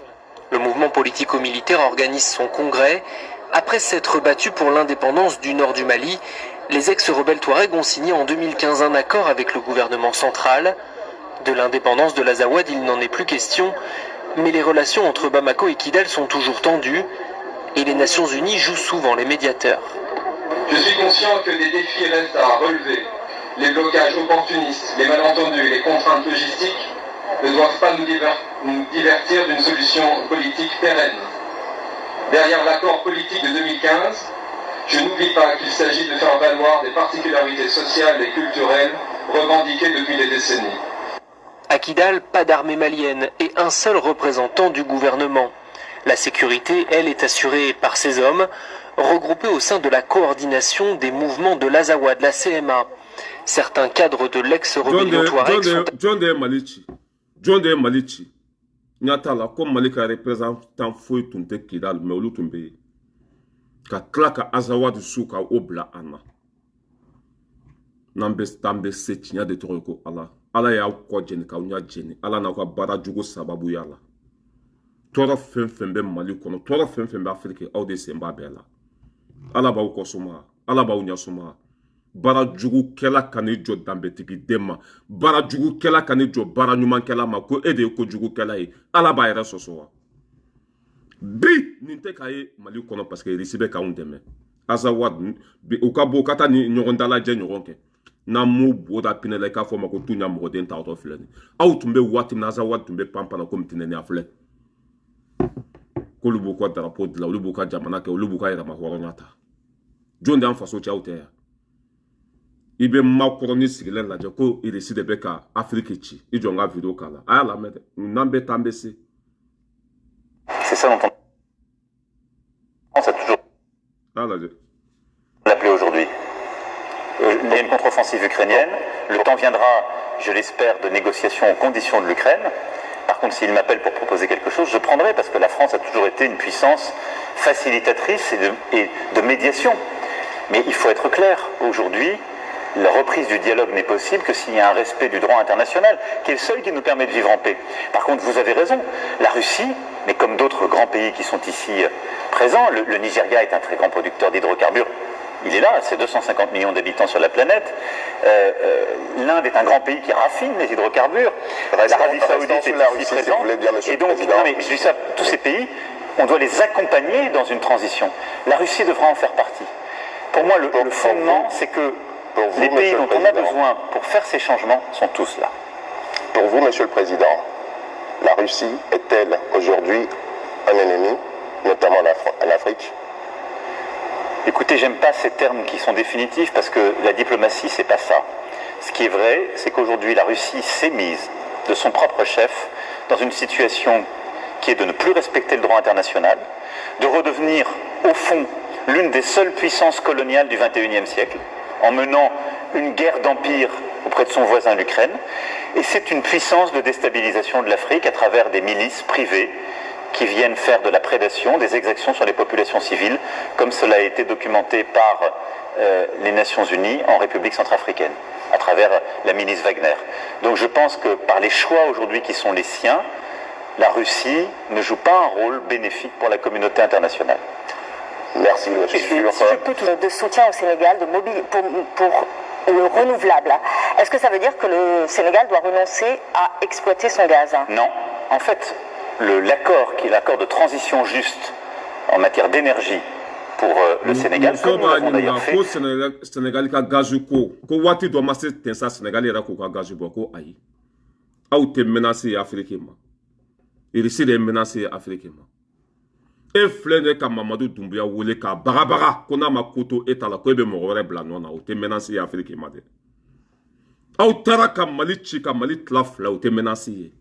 Le mouvement politico-militaire organise son congrès. Après s'être battu pour l'indépendance du nord du Mali, les ex-rebelles Touaregs ont signé en 2015 un accord avec le gouvernement central. De l'indépendance de l'Azawad, il n'en est plus question, mais les relations entre Bamako et Kidal sont toujours tendues et les Nations Unies jouent souvent les médiateurs. Je suis conscient que des défis restent à relever. Les blocages opportunistes, les malentendus, les contraintes logistiques ne doivent pas nous divertir d'une solution politique pérenne. Derrière l'accord politique de 2015, je n'oublie pas qu'il s'agit de faire valoir des particularités sociales et culturelles revendiquées depuis des décennies. À Kidal, pas d'armée malienne et un seul représentant du gouvernement. La sécurité, elle, est assurée par ces hommes, regroupés au sein de la coordination des mouvements de l'Azawad, la CMA. Certains cadres de l'ex-rébellion Touareg sont... John de Malichi. Nyatala, comme Malika représentant fouille tout le Kidal, mais au Tumbe. Ka klaka Azawad Souka Obla Anna. Nambe Stambe Setinya de Toroko Allah. Allah ya ko jeni ka unya jeni. Allah na ko bara jugo sababu yala. Tora fenfembe Mali kono, tora fenfembe Afrique au de semba bela. Allah ba ko suma, Allah ba unya suma. Bara jugu kela kane jo dambe tiki dema. Bara jugu kela kane jo bara nyuman kela ma ko ede ko jugu kela yi. Allah ba yere sosowa. Bi ninte kaye Mali kono parce que risibe ka undeme. Azawad bi ukabo kata ni nyogondala je nyogonke. Na mu boda pinele ka fo mako tunya mo den ta auto fleni aw tumbe wati na Azawad tumbe pampa na comme tinene afle ko lubu ko drapeau de la lubu ka jamana ke lubu ka ira ma horonata jonde en faso chaute ya ibe ma koroni sigile la je ko irisi de beka Afrique chi ijonga video kala aya la mede nambe tambesi. C'est ça dont on a toujours l'appelé aujourd'hui. Il y a une contre-offensive ukrainienne. Le temps viendra, je l'espère, de négociations aux conditions de l'Ukraine. Par contre, s'il m'appelle pour proposer quelque chose, je prendrai, parce que la France a toujours été une puissance facilitatrice et de médiation. Mais il faut être clair, aujourd'hui, la reprise du dialogue n'est possible que s'il y a un respect du droit international, qui est le seul qui nous permet de vivre en paix. Par contre, vous avez raison, la Russie, mais comme d'autres grands pays qui sont ici présents, le Nigeria est un très grand producteur d'hydrocarbures. Il est là, c'est 250 millions d'habitants sur la planète. L'Inde est un grand pays qui raffine les hydrocarbures. L'Arabie Saoudite est ici présente. Et donc, non, mais je dis ça, tous ces pays, on doit les accompagner dans une transition. La Russie devra en faire partie. Pour moi, le fondement, c'est que les pays dont on a besoin pour faire ces changements sont tous là. Pour vous, Monsieur le Président, la Russie est-elle aujourd'hui un ennemi, notamment en Afrique ? Écoutez, j'aime pas ces termes qui sont définitifs parce que la diplomatie, c'est pas ça. Ce qui est vrai, c'est qu'aujourd'hui, la Russie s'est mise de son propre chef dans une situation qui est de ne plus respecter le droit international, de redevenir, au fond, l'une des seules puissances coloniales du XXIe siècle, en menant une guerre d'empire auprès de son voisin l'Ukraine. Et c'est une puissance de déstabilisation de l'Afrique à travers des milices privées qui viennent faire de la prédation, des exactions sur les populations civiles, comme cela a été documenté par les Nations Unies en République centrafricaine, à travers la milice Wagner. Donc je pense que par les choix aujourd'hui qui sont les siens, la Russie ne joue pas un rôle bénéfique pour la communauté internationale. Merci, je suis sûr. Si je peux de soutien au Sénégal pour le renouvelable. Est-ce que ça veut dire que le Sénégal doit renoncer à exploiter son gaz? Non. En fait, l'accord qui est l'accord de transition juste en matière d'énergie pour le Sénégal, comme nous l'avons d'ailleurs fait. Sénégal ka gaz ko wati do ma se tensa Sénégal era ko ka gaz ko ayi. Aw te menacer Afrique ma. Il essaie de menacer Afrique ma. E flene ka Mamadou Doumbouya wole ka baga kona ma koto etala ko be mo wore blano na o te menacer Afrique ma de. Aw tara ka Mali chi ka Mali tlafla o te menacer.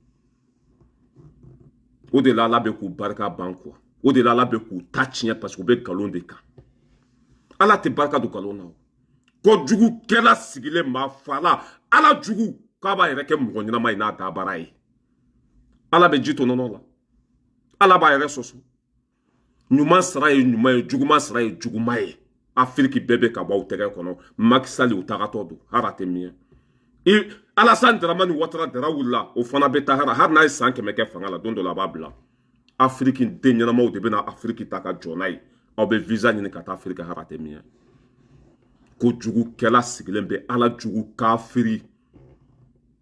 O de la be ku barka banko. O de la be ku tachia parce que be galon de ka. Ala te barka du galon na. Ko jugu kela sigile ma fala. Ala jugu ka ba yere ke mo nyina mai na ta barai. Ala be jito no la. Ala ba yere soso. Nyuma sara ye nyuma ye juguma sara ye juguma ye. Afrique bebe ka ba o tege kono. Macky Sall o tagato do harate mien. I Alassane Dramane Ouattara dara wula o fana be tahara har na san keme ke fanga la don do la babla. Afrique denyana ma o de be na Afrique taka jonai. Aw be visa ni ka ta Afrique harate mien. Ko jugu kela sigilen be ala jugu kafiri.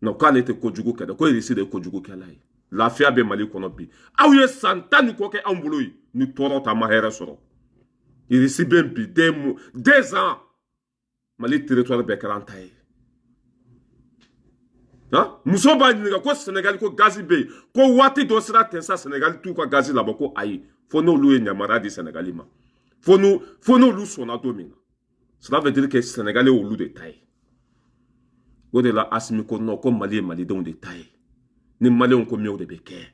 No ka ne te ko jugu keda ko irisi de ko jugu kela yi. Lafiya be Mali kono bi. Aw ye santani ko ke ambulo yi ni toro ta ma here soro. Irisi ben bi 2 ans. Mali territoire be karanta yi. Ha? Muso ba ni ko Sénégal ko gazi be ko wati do sira tensa Sénégal tout ko gazi la ko ayi. Fo no lu nyamara di Sénégali ma. Fo no lu sona domina. Cela veut dire que Sénégalais au loup de taille. Au de la Assimi ko no ko Mali don de taille. Ni Mali on ko mieux de beke.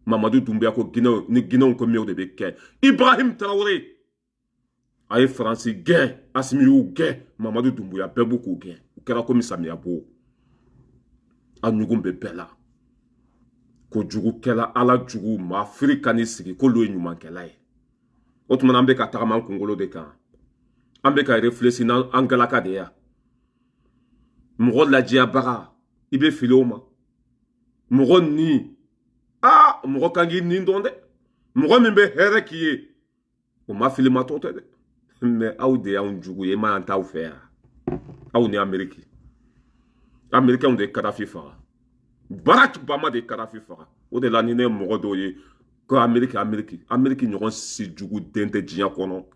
Mamadou Doumbouya ko Guinée on ko mieux de beke. Ibrahim Traoré. Aye France gain, Assimi ou gain, Mamadou Doumbouya be beaucoup gain. Kera ko misami abo. Anyugum be bela. Ko jugu kela ala jugu ma afrikani sigi ko lo nyuma kela e. Otumana mbe ka tagama Kongolo de kan. Ambe ka réfléchir na angalaka de ya. Mgo la dia baga ibe filoma. Mgo ni mgo kangi ni ndonde. Mgo mbe here kiye. O ma filima tote de. Mais aw de ya unjugu ye ma anta faire. Aw ni Ameriki. Américain de Kadhafi fara. Barack Obama de Kadhafi fara. O de la ni ne mgo do ye ko Ameriki nyoron si jugu dente jian kono.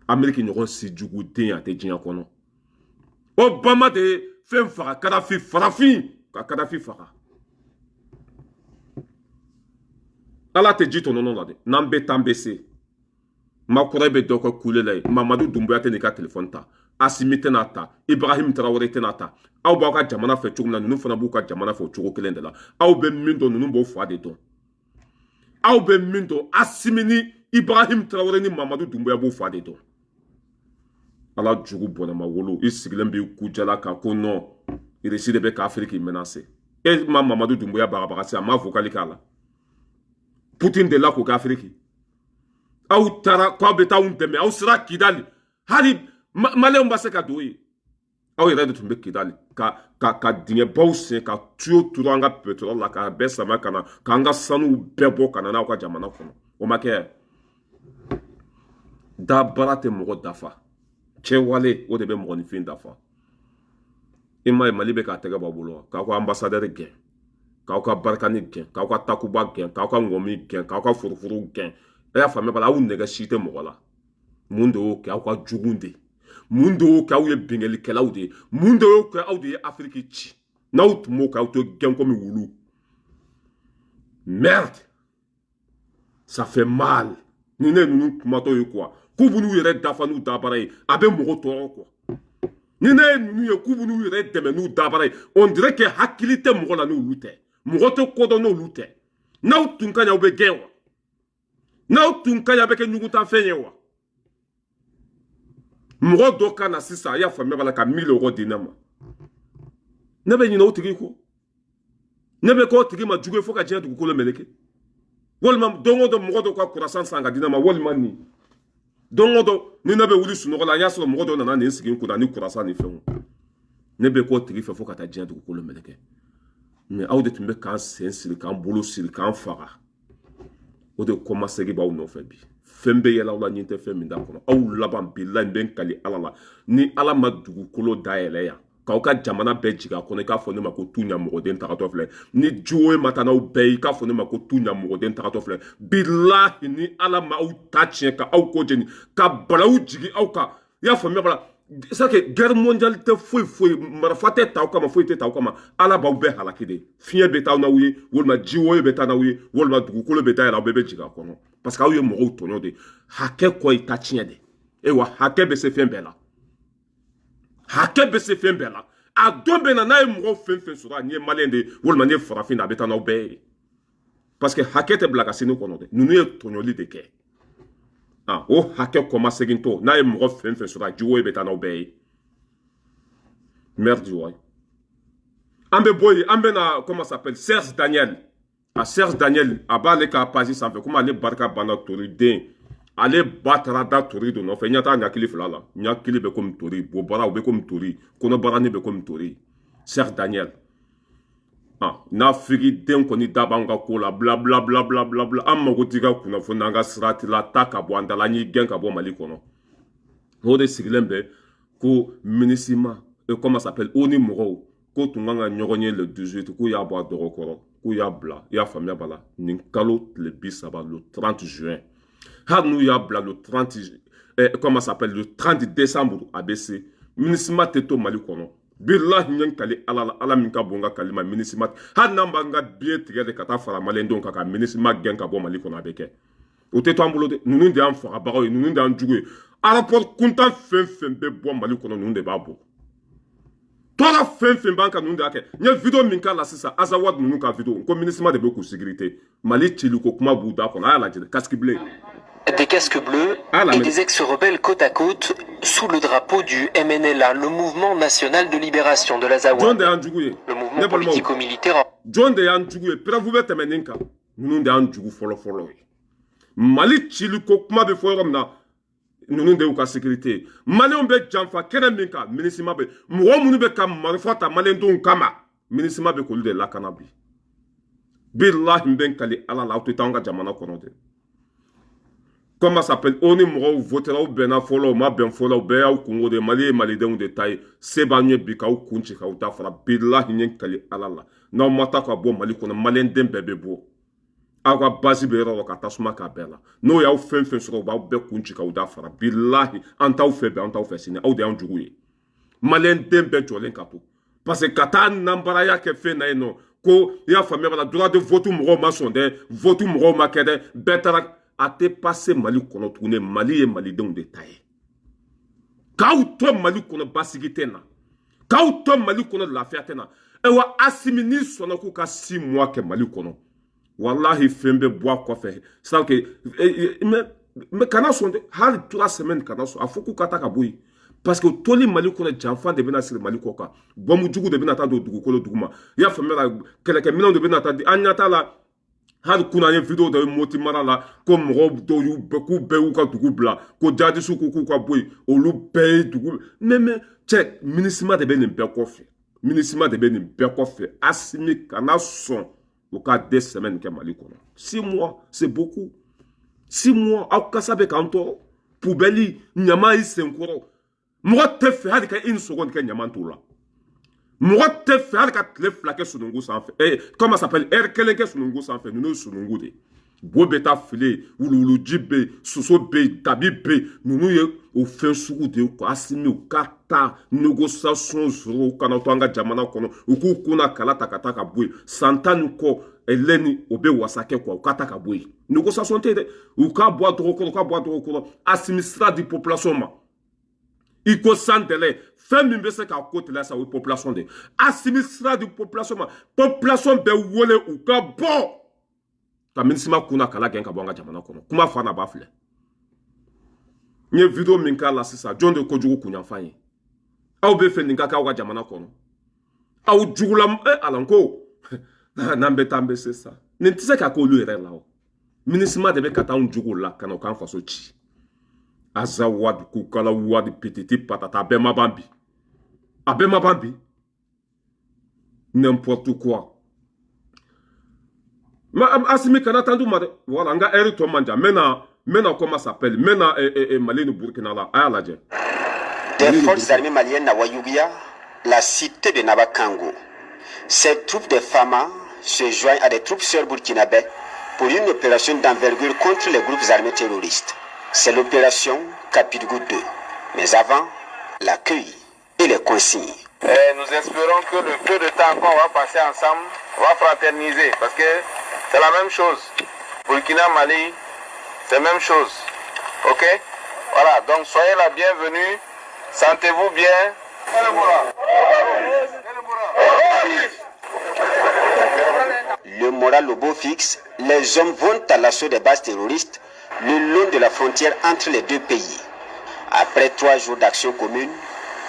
Amérique n'auront si du goût à te dire qu'on Obama de fait fara Kadhafi farafin Kadhafi fara. Ala te dit ton nom là de Nambe Tambese. Ma kourebe doko koulele. Mamadou Doumbouya te nika téléphone ta. Assimi te nata. Ibrahim Traoré te nata. Aw ba ka jamana fe chugna nous fana bu ka jamana fe chugo kelen de la. Aw be mindo nous bo fwa de don. Aw be mindo Assimi ni Ibrahim Traoré ni Mamadou Doumbouya bo fwa de don. Ala jugu bonama wolo isigilen bi kujala ka ko non il décide be ka Afrique menacé et Mamadou Doumbouya barabara ma vocali kala Poutine de la ko ka Afrique aw tara ko beta un deme aw sira Kidali hali malé mbase ka doyi aw yere de tumbe Kidali ka dinge bawse ka tuyo turanga pétrole la ka besama kana ka nga sanu bebo kana na ko jamana kono o make da barate mo dafa Che wale o de be mo ni fin dafa. Ima Mali be ka tege babulo ka ko ambassadeur gen. Ka ko barkani gen, ka ko takuba gen, ka ko ngomi gen, ka ko furufuru gen. E ya fami bala u nega shite mo wala. Mundo ka ko jugunde. Mundo ka u ye bingeli kela u de. Mundo ka u de Afrique chi. Na ut mo ka to gen comme wulu. Merde. Ça fait mal. Ni ne nous kumato yo quoi. Kubunu yere dafa nu dabaray abe mogo toro quoi ni ne nu ye kubunu yere deme nu dabaray on dirait que hakilite mogo la nu lute mogo to kodo no lute na tunkanya obe genwa na tunkanya be ke nyuguta fenye wa mogo doka na sisa ya famé bala ka 1000 € dinama ne be nyina otigi ko ne be ko tigi ma juge fo ka jena du ko le meleke wolma dongo do mogo do ka kurasan sanga dinama wolma ni dongo ni ne be wuli sunogo la yaso mogo do na sigi ko na ni kurasa ni fenwo ne be ko tigi fe fo ka ta jena du ko le meleke mais aw de tumbe kan sensiri kan bolo siri kan faga o de commencer gi ba no fe bi fembe yela wala nyinte fe mi da kono aw laban billahi ben kali ala la ni ala ma dugu kolo daele ya k'aw ka jamana bɛɛ jigin a kɔnɔ i k'a fɔ ne ma ko tu ɲamɔgɔden tagatɔ filɛ ni juwo ye ma taa n'aw bɛɛ ye i k'a fɔ ne ma ko tu ɲamɔgɔden tagatɔ filɛ bilahi ni ala ma aw ta tiɲɛ ka aw ko jeni ka balaw jigin aw kan i y'a faamuya bala c'est que guerre mondiale tɛ foyi foyi marifa tɛ ta aw kama foyi tɛ ta aw kama ala b'aw bɛɛ halaki de fiɲɛ bɛ taa n'aw ye walima jiwoyo bɛ taa n'aw ye walima dugukolo bɛ taa yɛlɛ aw bɛɛ bɛ jigin a kɔnɔ parce que aw ye mɔgɔw tɔɲɔ de hakɛ kɔ ye ta tiɲɛ de ewa hakɛ bɛ se fɛn bɛɛ la hakɛ bɛ se fɛn bɛɛ la a don bɛ na n'a ye mɔgɔw fɛn fɛn sɔrɔ a nin ye maliyɛn de walima nin ye farafin de a bɛ taa n'aw bɛɛ ye parce que hakɛ tɛ bila ka se ne kɔnɔ dɛ ninnu ye tɔɲɔli de kɛ o hakɛ kɔma segintɔ n'a ye mɔgɔ fɛn fɛn sɔrɔ a jiwo bɛ taa n'aw bɛɛ ye merde waay an bɛ bɔ yen an bɛ na comment ça s'appelle Serge Daniel Serge Daniel a b'ale ka page sanfɛ komi ale barika banna tori den ale ba taara da tori dɔ nɔfɛ ɲɛ t'a ɲakili fila la ɲakili bɛ komi tori bɔbaraw bɛ komi tori kɔnɔbarani bɛ komi tori Serge Daniel n'a figi den kɔni da b'an ka ko la bla bla bla bla bla bla an mago t'i ka kunnafoni n'an ka sira t'i la ta ka bɔ an da la an y'i gɛn ka bɔ Mali kɔnɔ o de sigilen bɛ ko MINUSMA comment ça s'appelle o ni mɔgɔw ko tun kan ka ɲɔgɔn ye le 18 k'u y'a bɔ a dɔgɔ kɔrɔ k'u y'a bila i y'a faamuya b'a la nin kalo tile 30 le 30 juin hali n'u y'a bila le 30 comment ça s'appelle le 30 décembre a bɛ se MINUSMA tɛ to Mali kɔnɔ billahi ɲɛ kali ala la ala min ka bon ka kalima MINUSMA hali n'an b'an ka biye tigɛ de ka taa fara maliyɛndenw kan ka MINUSMA gɛn ka bɔ Mali kɔnɔ a bɛ kɛ o tɛ to an bolo dɛ ninnu de y'an fagabagaw ye ninnu de y'an jugu ye rapport kuntan fɛn fɛn bɛ bɔ Mali kɔnɔ ninnu de b'a bɔ tɔɔrɔ fɛn fɛn b'an ka ninnu de y'a kɛ n ye video min k'a la sisan Azawad ninnu ka video ko MINUSMA de bɛ k'u sécurité Mali ciliko kuma b'u da kɔnɔ a y'a lajɛ casque bleu. Des casques bleus et des ex-rebelles côte à côte sous le drapeau du MNLA, le mouvement national de libération de l'Azawad. Le mouvement politico-militaire. John de Yanjugu, Prévoubé Temenenka, nous d'Anjugu follow. Mali Chiliko, kuma be forum nous de la sécurité. Mali on be Janfa, Kereminka, MINUSMA be, Mouamunu be Kam, Marifata, Malendon Kama, MINUSMA be Kolu de la Kanabi. Billah Mbenkali, ala la Outanga Jamana Konode. Comment ça s'appelle? On est mort, votera ou bena follow, ma ben follow, bea ou Congo de Mali et Mali de taille, sebanye bika ou kunchi ka ou ta fara, billah nyen kali alala. Na mata ka bo Mali kono Malien den bebe bo. Awa basi be ro ka tasuma ka bela. No ya ou fen soro ba be kunchi ka ou ta fara, billah anta ou febe anta ou fesine, ou de anjuguye. Malien den be jolen kato. Parce que kata nambara ya ke fe na eno, ko ya famille bala droit de vote mo ma sonde, vote mo ma kede, betara a te passé Mali kono tourné Mali et Malidon de taille. Kauto Mali kono basigitena. Kauto Mali kono de la fiatena. Et wa assimini sonaku ka 6 mois que Mali kono. Wallahi fembe bois quoi faire. Ça que mais kana sonde hal 3 semaines kana so afoku kata ka boyi. Parce que toli Mali kono janfan de bena sir Mali koka. Bomu jugu de bena ta do dugu kolo duguma. Ya famela keleke minon de bena ta di anyata la hali kuna ye video de moti mara la ko mɔgɔ dɔw y'u bɛɛ k'u bɛɛ y'u ka dugu bila ko jadisiw ko k'u ka bɔ yen olu bɛɛ ye dugu mais cɛ MINUSMA de bɛ nin bɛɛ kɔfɛ MINUSMA de bɛ nin bɛɛ kɔfɛ Assimi kana sɔn o ka 2 semaines kɛ Mali kɔnɔ 6 mois c'est beaucoup 6 mois aw kasa bɛ k'an tɔɔrɔ poubelle ɲama y'i sen kɔrɔ mɔgɔ tɛ fɛ hali ka 1 seconde kɛ ɲama t'o la. Mɔgɔ tɛ fɛ hali ka tile 2 kɛ sunungu sanfɛ comment ça s'appelle heure 1 kɛ sunungu sanfɛ ninnu ye sunungu de bo bɛ taa file wuluwuluji bɛ yen soso bɛ yen dabi bɛ yen ninnu ye o fɛn sugu de ye ko Assimi u ka taa négociation sɔrɔ u kana to an ka jamana kɔnɔ u k'u kunna kala ta ka taa ka bɔ yen san 10 ni kɔ lɛni o bɛ wasa kɛ quoi u ka taa ka bɔ yen négociation tɛ yen dɛ u k'a bɔ a tɔgɔ kɔrɔ u k'a bɔ a tɔgɔ kɔrɔ Assimi sira di population ma. Il faut sans délai. Femme min bese ka côté là ça oui population de. Assimi sera de population ma. Population be wole ou ka bon. Ka MINUSMA kuna kala gen ka bonga jamana kono. Kuma fa na ba fle. Nye video min ka la sisa John de Kojugu kunya fanye. Aw be fe ninka ka wa jamana kono. Aw jugula alanko. Na mbeta mbese ça. Nintise ka ko lu ere la o. MINUSMA de be kata un jugu la kana kan faso chi. Azawad kukala wad petiti patata abema bambi n'importe quoi ma Assimi kana tandu made voilà nga eri to manja mena comment ça s'appelle mena Mali ni Burkina la aya laje des forces armées maliennes na Wayugia la cité de Nabakango. Ces troupes de Fama se joignent à des troupes sœurs burkinabè pour une opération d'envergure contre les groupes armés terroristes. C'est l'opération Kapitgou 2. Mais avant, l'accueil et les consignes. Nous espérons que le peu de temps qu'on va passer ensemble, on va fraterniser parce que c'est la même chose. Burkina, Mali, c'est la même chose. Ok? Voilà, donc soyez la bienvenue, sentez-vous bien. Le moral au beau fixe, les hommes vont à l'assaut des bases terroristes le long de la frontière entre les deux pays. Après 3 jours d'action commune,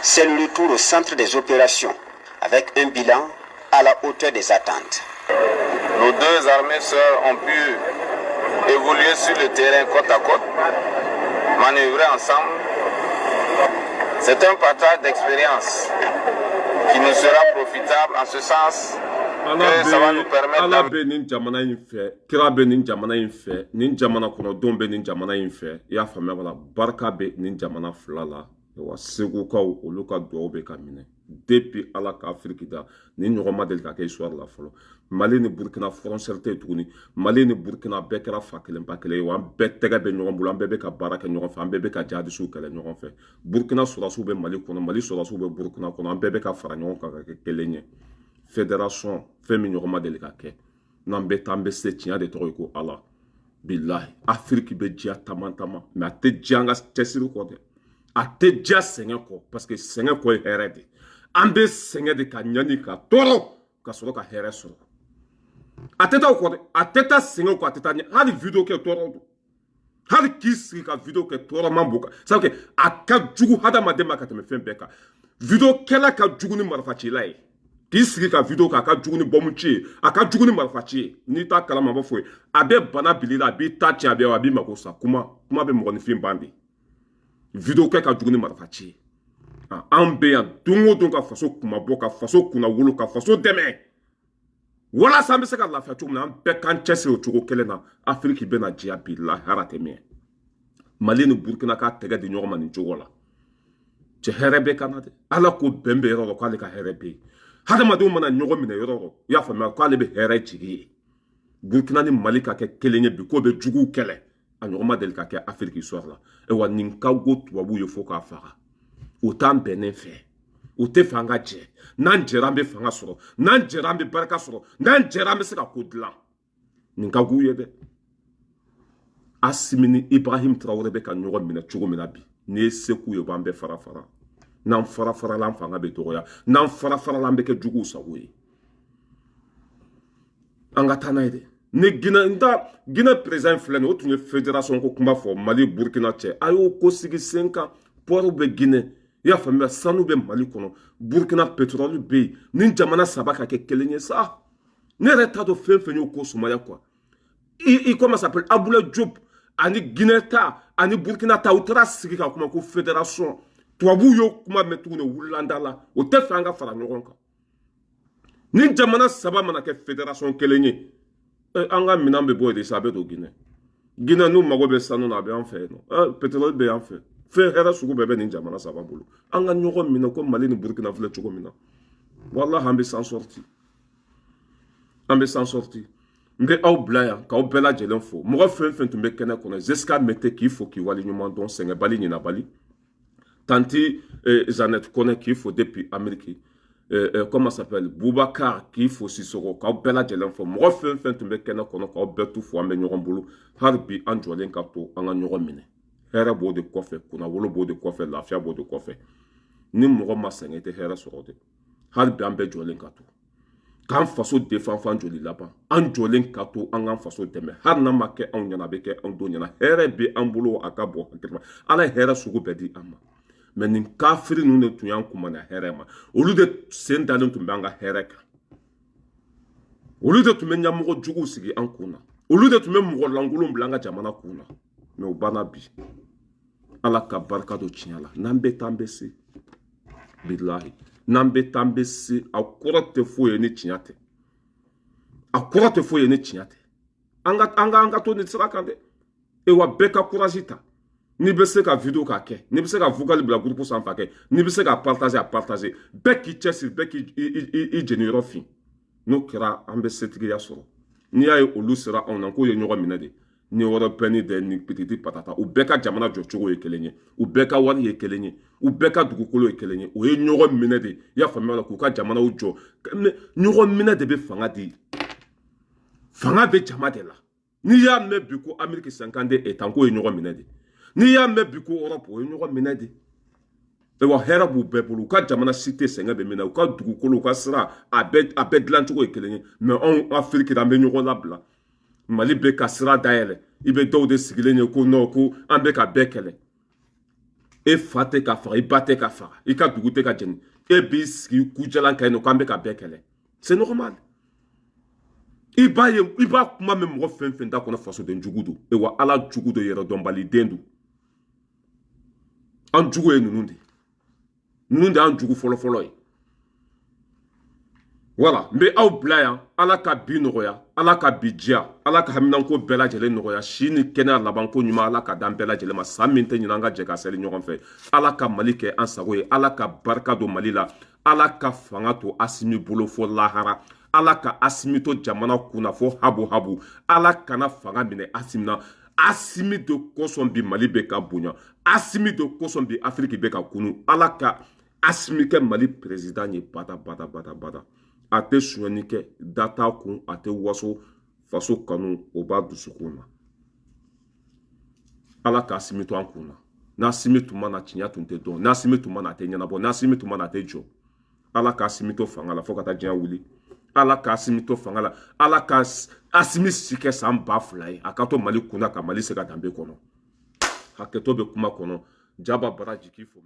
c'est le retour au centre des opérations, avec un bilan à la hauteur des attentes. Nos deux armées sœurs ont pu évoluer sur le terrain côte à côte, manœuvrer ensemble. C'est un partage d'expérience qui nous sera profitable en ce sens que ça va nous permettre ala be nin jamana in fɛ kira be nin jamana in fɛ nin jamana kɔnɔdenw be nin jamana in fɛ I y'a faamuya wala barika be nin jamana fila la wa segukaw olu ka duwawu be ka minɛ depuis ala ka Afrique da nin ɲɔgɔn ma deli ka kɛ histoire la fɔlɔ Mali ni Burkina frontière tɛ tuguni Mali ni Burkina bɛɛ kɛra fa kelen ba kelen ye wa an bɛɛ tɛgɛ bɛ ɲɔgɔn bolo an bɛɛ bɛ ka baara kɛ ɲɔgɔn fɛ an bɛɛ bɛ ka jihadisiw kɛlɛ ɲɔgɔn fɛ Burkina sɔrɔdasiw bɛ Mali kɔnɔ Mali sɔrɔdasiw bɛ Burkina kɔnɔ an bɛɛ bɛ ka fara ɲɔgɔn kan ka kɛ kelen ye fédération fɛn min ɲɔgɔn ma deli ka kɛ n'an bɛ taa an bɛ se tiɲɛ de tɔgɔ ye ko ala bilahi Afrique bɛ diya taman taman mais a tɛ diya an ka cɛsiri kɔ dɛ a tɛ diya sɛgɛn kɔ parce que sɛgɛn kɔ ye hɛrɛ de an bɛ sɛgɛn de ka ɲani ka tɔɔrɔ ka sɔrɔ ka hɛrɛ sɔrɔ a tɛ taa o kɔ dɛ a tɛ taa sɛgɛn kɔ a tɛ taa ɲɛ hali video kɛ tɔɔrɔ don hali k'i sigi ka video kɛ tɔɔrɔ man bon kan sabu kɛ a ka jugu hadamaden ma ka tɛmɛ fɛn bɛɛ kan video kɛla ka jugu ni marifacila ye k'i sigi ka video k'a ka jugu ni bɔmu ci ye a ka jugu ni marifaci ye n'i t'a kalama a b'a fɔ ye a bɛ bana bili la a b'i ta tiɲɛ a b'i mako sa kuma bɛ mɔgɔninfin ban de video kɛ ka jugu ni marifaci ye an bɛ yan don o don ka faso kuma bɔ ka faso kunna wolo ka faso dɛmɛ walasa an bɛ se ka lafiya cogo min na an bɛɛ k'an cɛsiri o cogo kelen na Afiriki bɛna diya bi lahara tɛ mɛn Mali ni Burkina k'a tɛgɛ di ɲɔgɔn ma nin cogo la cɛ hɛrɛ bɛ kan na dɛ ala ko bɛn bɛ yɔrɔ la k'ale ka hɛrɛ bɛ yen hadamadenw mana ɲɔgɔn minɛ yɔrɔ yɔrɔ I y'a faamuya k'ale bɛ hɛrɛ jigi ye Burkina ni Mali ka kɛ kelen ye bi k'o bɛ juguw kɛlɛ a ɲɔgɔn ma deli ka kɛ Afiriki histoire la wa nin ka go tubabuw ye fo k'a faga o t'an bɛnnen fɛ o tɛ fɛ an ka jɛ n'an jɛra an bɛ fanga sɔrɔ n'an jɛra an bɛ barika sɔrɔ n'an jɛra an bɛ se ka ko dilan nin ka g'u ye dɛ Asimi ni Ibrahim Traoré bɛ ka ɲɔgɔn minɛ cogo min na bi n'i ye se k'u ye u b'an bɛɛ fara fara n'an fara farala an fanga bɛ dɔgɔya n'an fara farala an bɛ kɛ juguw sago ye an ka taa n'a ye dɛ ni Guinée président filɛ nin o tun ye fédération ko kuma fɔ Mali Burkina cɛ a y'o ko sigi sen kan pɔriw bɛ Guinée I y'a faamuya sanu bɛ Mali kɔnɔ Burkina pétrole bɛ yen ni jamana saba ka kɛ kelen ye sa ne yɛrɛ t'a dɔn fɛn fɛn y'o ko sumaya quoi I comment ça s'appelle Aboulaye Diop ani Guinée ta ani Burkina ta u taara sigi ka kuma ko fédération tubabuw y'o kuma mɛn tuguni wulilanda la o tɛ fɛ an ka fara ɲɔgɔn kan ni jamana saba mana kɛ fédération kelen ye an ka minɛn bɛ bɔ yen de sa a bɛ don Guinée n'u mago bɛ sanu na a bɛ an fɛ yen nɔ pétrole bɛ an fɛ fɛn hɛrɛ sugu bɛɛ bɛ nin jamana saba bolo an ka ɲɔgɔn minɛ ko Mali ni Burkina filɛ cogo min na walahi an bɛ s'en sortir an bɛ s'en sortir n bɛ aw bila yan k'aw bɛɛ lajɛlen fo mɔgɔ fɛn fɛn tun bɛ kɛnɛ kɔnɔ Zeska Mete k'i fo k'i waleɲuman dɔn sɛgɛnbali ɲinabali Tanti Jeannette Kone k'i fo depuis Amérique comment ça s'appelle Boubacar k'i fo Sissoko k'aw bɛɛ lajɛlen fo mɔgɔ fɛn fɛn tun bɛ kɛnɛ kɔnɔ k'aw bɛɛ tu fo an bɛ ɲɔgɔn bolo hali bi an jɔlen ka to an ka ɲɔgɔn minɛ hɛrɛ b'o de kɔfɛ kunnawolo b'o de kɔfɛ lafiya b'o de kɔfɛ ni mɔgɔ ma sɛgɛn I tɛ hɛrɛ sɔrɔ dɛ hali bi an bɛɛ jɔlen ka to k'an faso défend f'an joli laban an jɔlen ka to an k'an faso dɛmɛ hali n'a ma kɛ anw ɲɛna a bɛ kɛ anw denw ɲɛna hɛrɛ bɛ an bolo a ka bɔ hakili ma ala ye hɛrɛ sugu bɛɛ di an ma mais nin kafiri ninnu de tun y'an kumana hɛrɛ ma olu de sen dalen tun bɛ an ka hɛrɛ kan olu de tun bɛ ɲɛmɔgɔ juguw sigi an kun na olu de tun bɛ mɔgɔ lankolonw bila an ka jamana kun na mais o banna bi ala ka barika don tiɲɛ la n'an bɛ taa an bɛ se bilahi n'an bɛ taa an bɛ se a kɔrɔ tɛ foyi ye ni tiɲɛ tɛ a kɔrɔ tɛ foyi ye ni tiɲɛ tɛ an ka to nin sira kan dɛ wa bɛɛ ka courage ta Ni bɛ se ka vidéo k'a kɛ, ni bɛ se ka vocal bila groupe sanfɛ kɛ, ni bɛ se ka partager a partager. Bɛɛ k'i cɛsiri, bɛɛ k'i jeniyɔrɔ fin. N'o kɛra an bɛ setigiya sɔrɔ. N'i y'a ye olu sera anw na k'o ye ɲɔgɔn minɛ de. Ni européen de ni petite patata. U bɛɛ ka jamana jɔcogo ye kelen ye. U bɛɛ ka wari ye kelen ye. U bɛɛ ka dugukolo ye kelen ye. O ye ɲɔgɔn minɛ de. I y'a faamuya la k'u ka jamanaw jɔ. Ɲɔgɔn minɛ de bɛ fanga di. Fanga bɛ jama de la. N'i y'a mɛn bi ko Amérique 50 étant k'o ye ɲɔgɔn minɛ de. N'i y'a mɛn bi ko Europe o ye ɲɔgɔn minɛ de. Ewa hɛrɛ b'u bɛɛ bolo. U ka jamana si tɛ sɛgɛn bɛ min na. U ka dugukolo, u ka sira, a bɛɛ dilancogo ye kelen ye. Mais anw Afrique an bɛ ɲɔgɔn labila. Mali bɛ ka sira dayɛlɛ. I bɛ dɔw de sigilen ye ko non ko an bɛ ka bɛɛ kɛlɛ. E fa tɛ ka faga, i ba tɛ ka faga, i ka dugu tɛ ka jeni. E b'i sigi kujalan kan yen nɔ k'an bɛ ka bɛɛ kɛlɛ. C'est normal. I b'a kuma mɛn mɔgɔ fɛn fɛn da kɔnɔ fasoden jugu don. Ewa ala jugu do yɛrɛ dɔnbaliden don. An jugu ye ninnu de. Ninnu de y'an jugu fɔlɔ-fɔlɔ ye. Voilà, n bɛ aw bila yan, ala ka bi nɔgɔya, ala ka bi diya, ala ka haminanko bɛɛ lajɛlen nɔgɔya, si ni kɛnɛya labanko ɲuman ala ka d'an bɛɛ lajɛlen ma, san min tɛ ɲinɛ an ka jɛ ka seli ɲɔgɔn fɛ, ala ka Mali kɛ an sago ye, ala ka barika don Mali la, ala ka fanga to Asimi bolo fɔ lahara, ala ka Asimi to jamana kunna fɔ habu, ala kana fanga minɛ Asimi na, Asimi de kosɔn bi Mali bɛ ka bonya, Asimi de kosɔn bi Afrique bɛ ka kunu, ala ka Asimi kɛ Mali président ye bada. A tɛ suɲɛni kɛ, da t'a kun, a tɛ waso, faso kanu, o b'a dusukun na. Ala ka Asimi to an kun na. N'Asimi tun ma na, tiɲɛ tun tɛ dɔn. N'Asimi tun ma na, a tɛ ɲɛnabɔ. N'Asimi tun ma na, a tɛ jɔ. Ala ka Asimi to fanga la fo ka taa diɲɛ wuli. Ala ka Asimi to fanga la. Ala ka Asimi si kɛ san 2000 ye. A ka to Mali kunna ka Mali se ka danbe kɔnɔ. Hakɛto bɛ kuma kɔnɔ. Jaba Baraji k'i fo.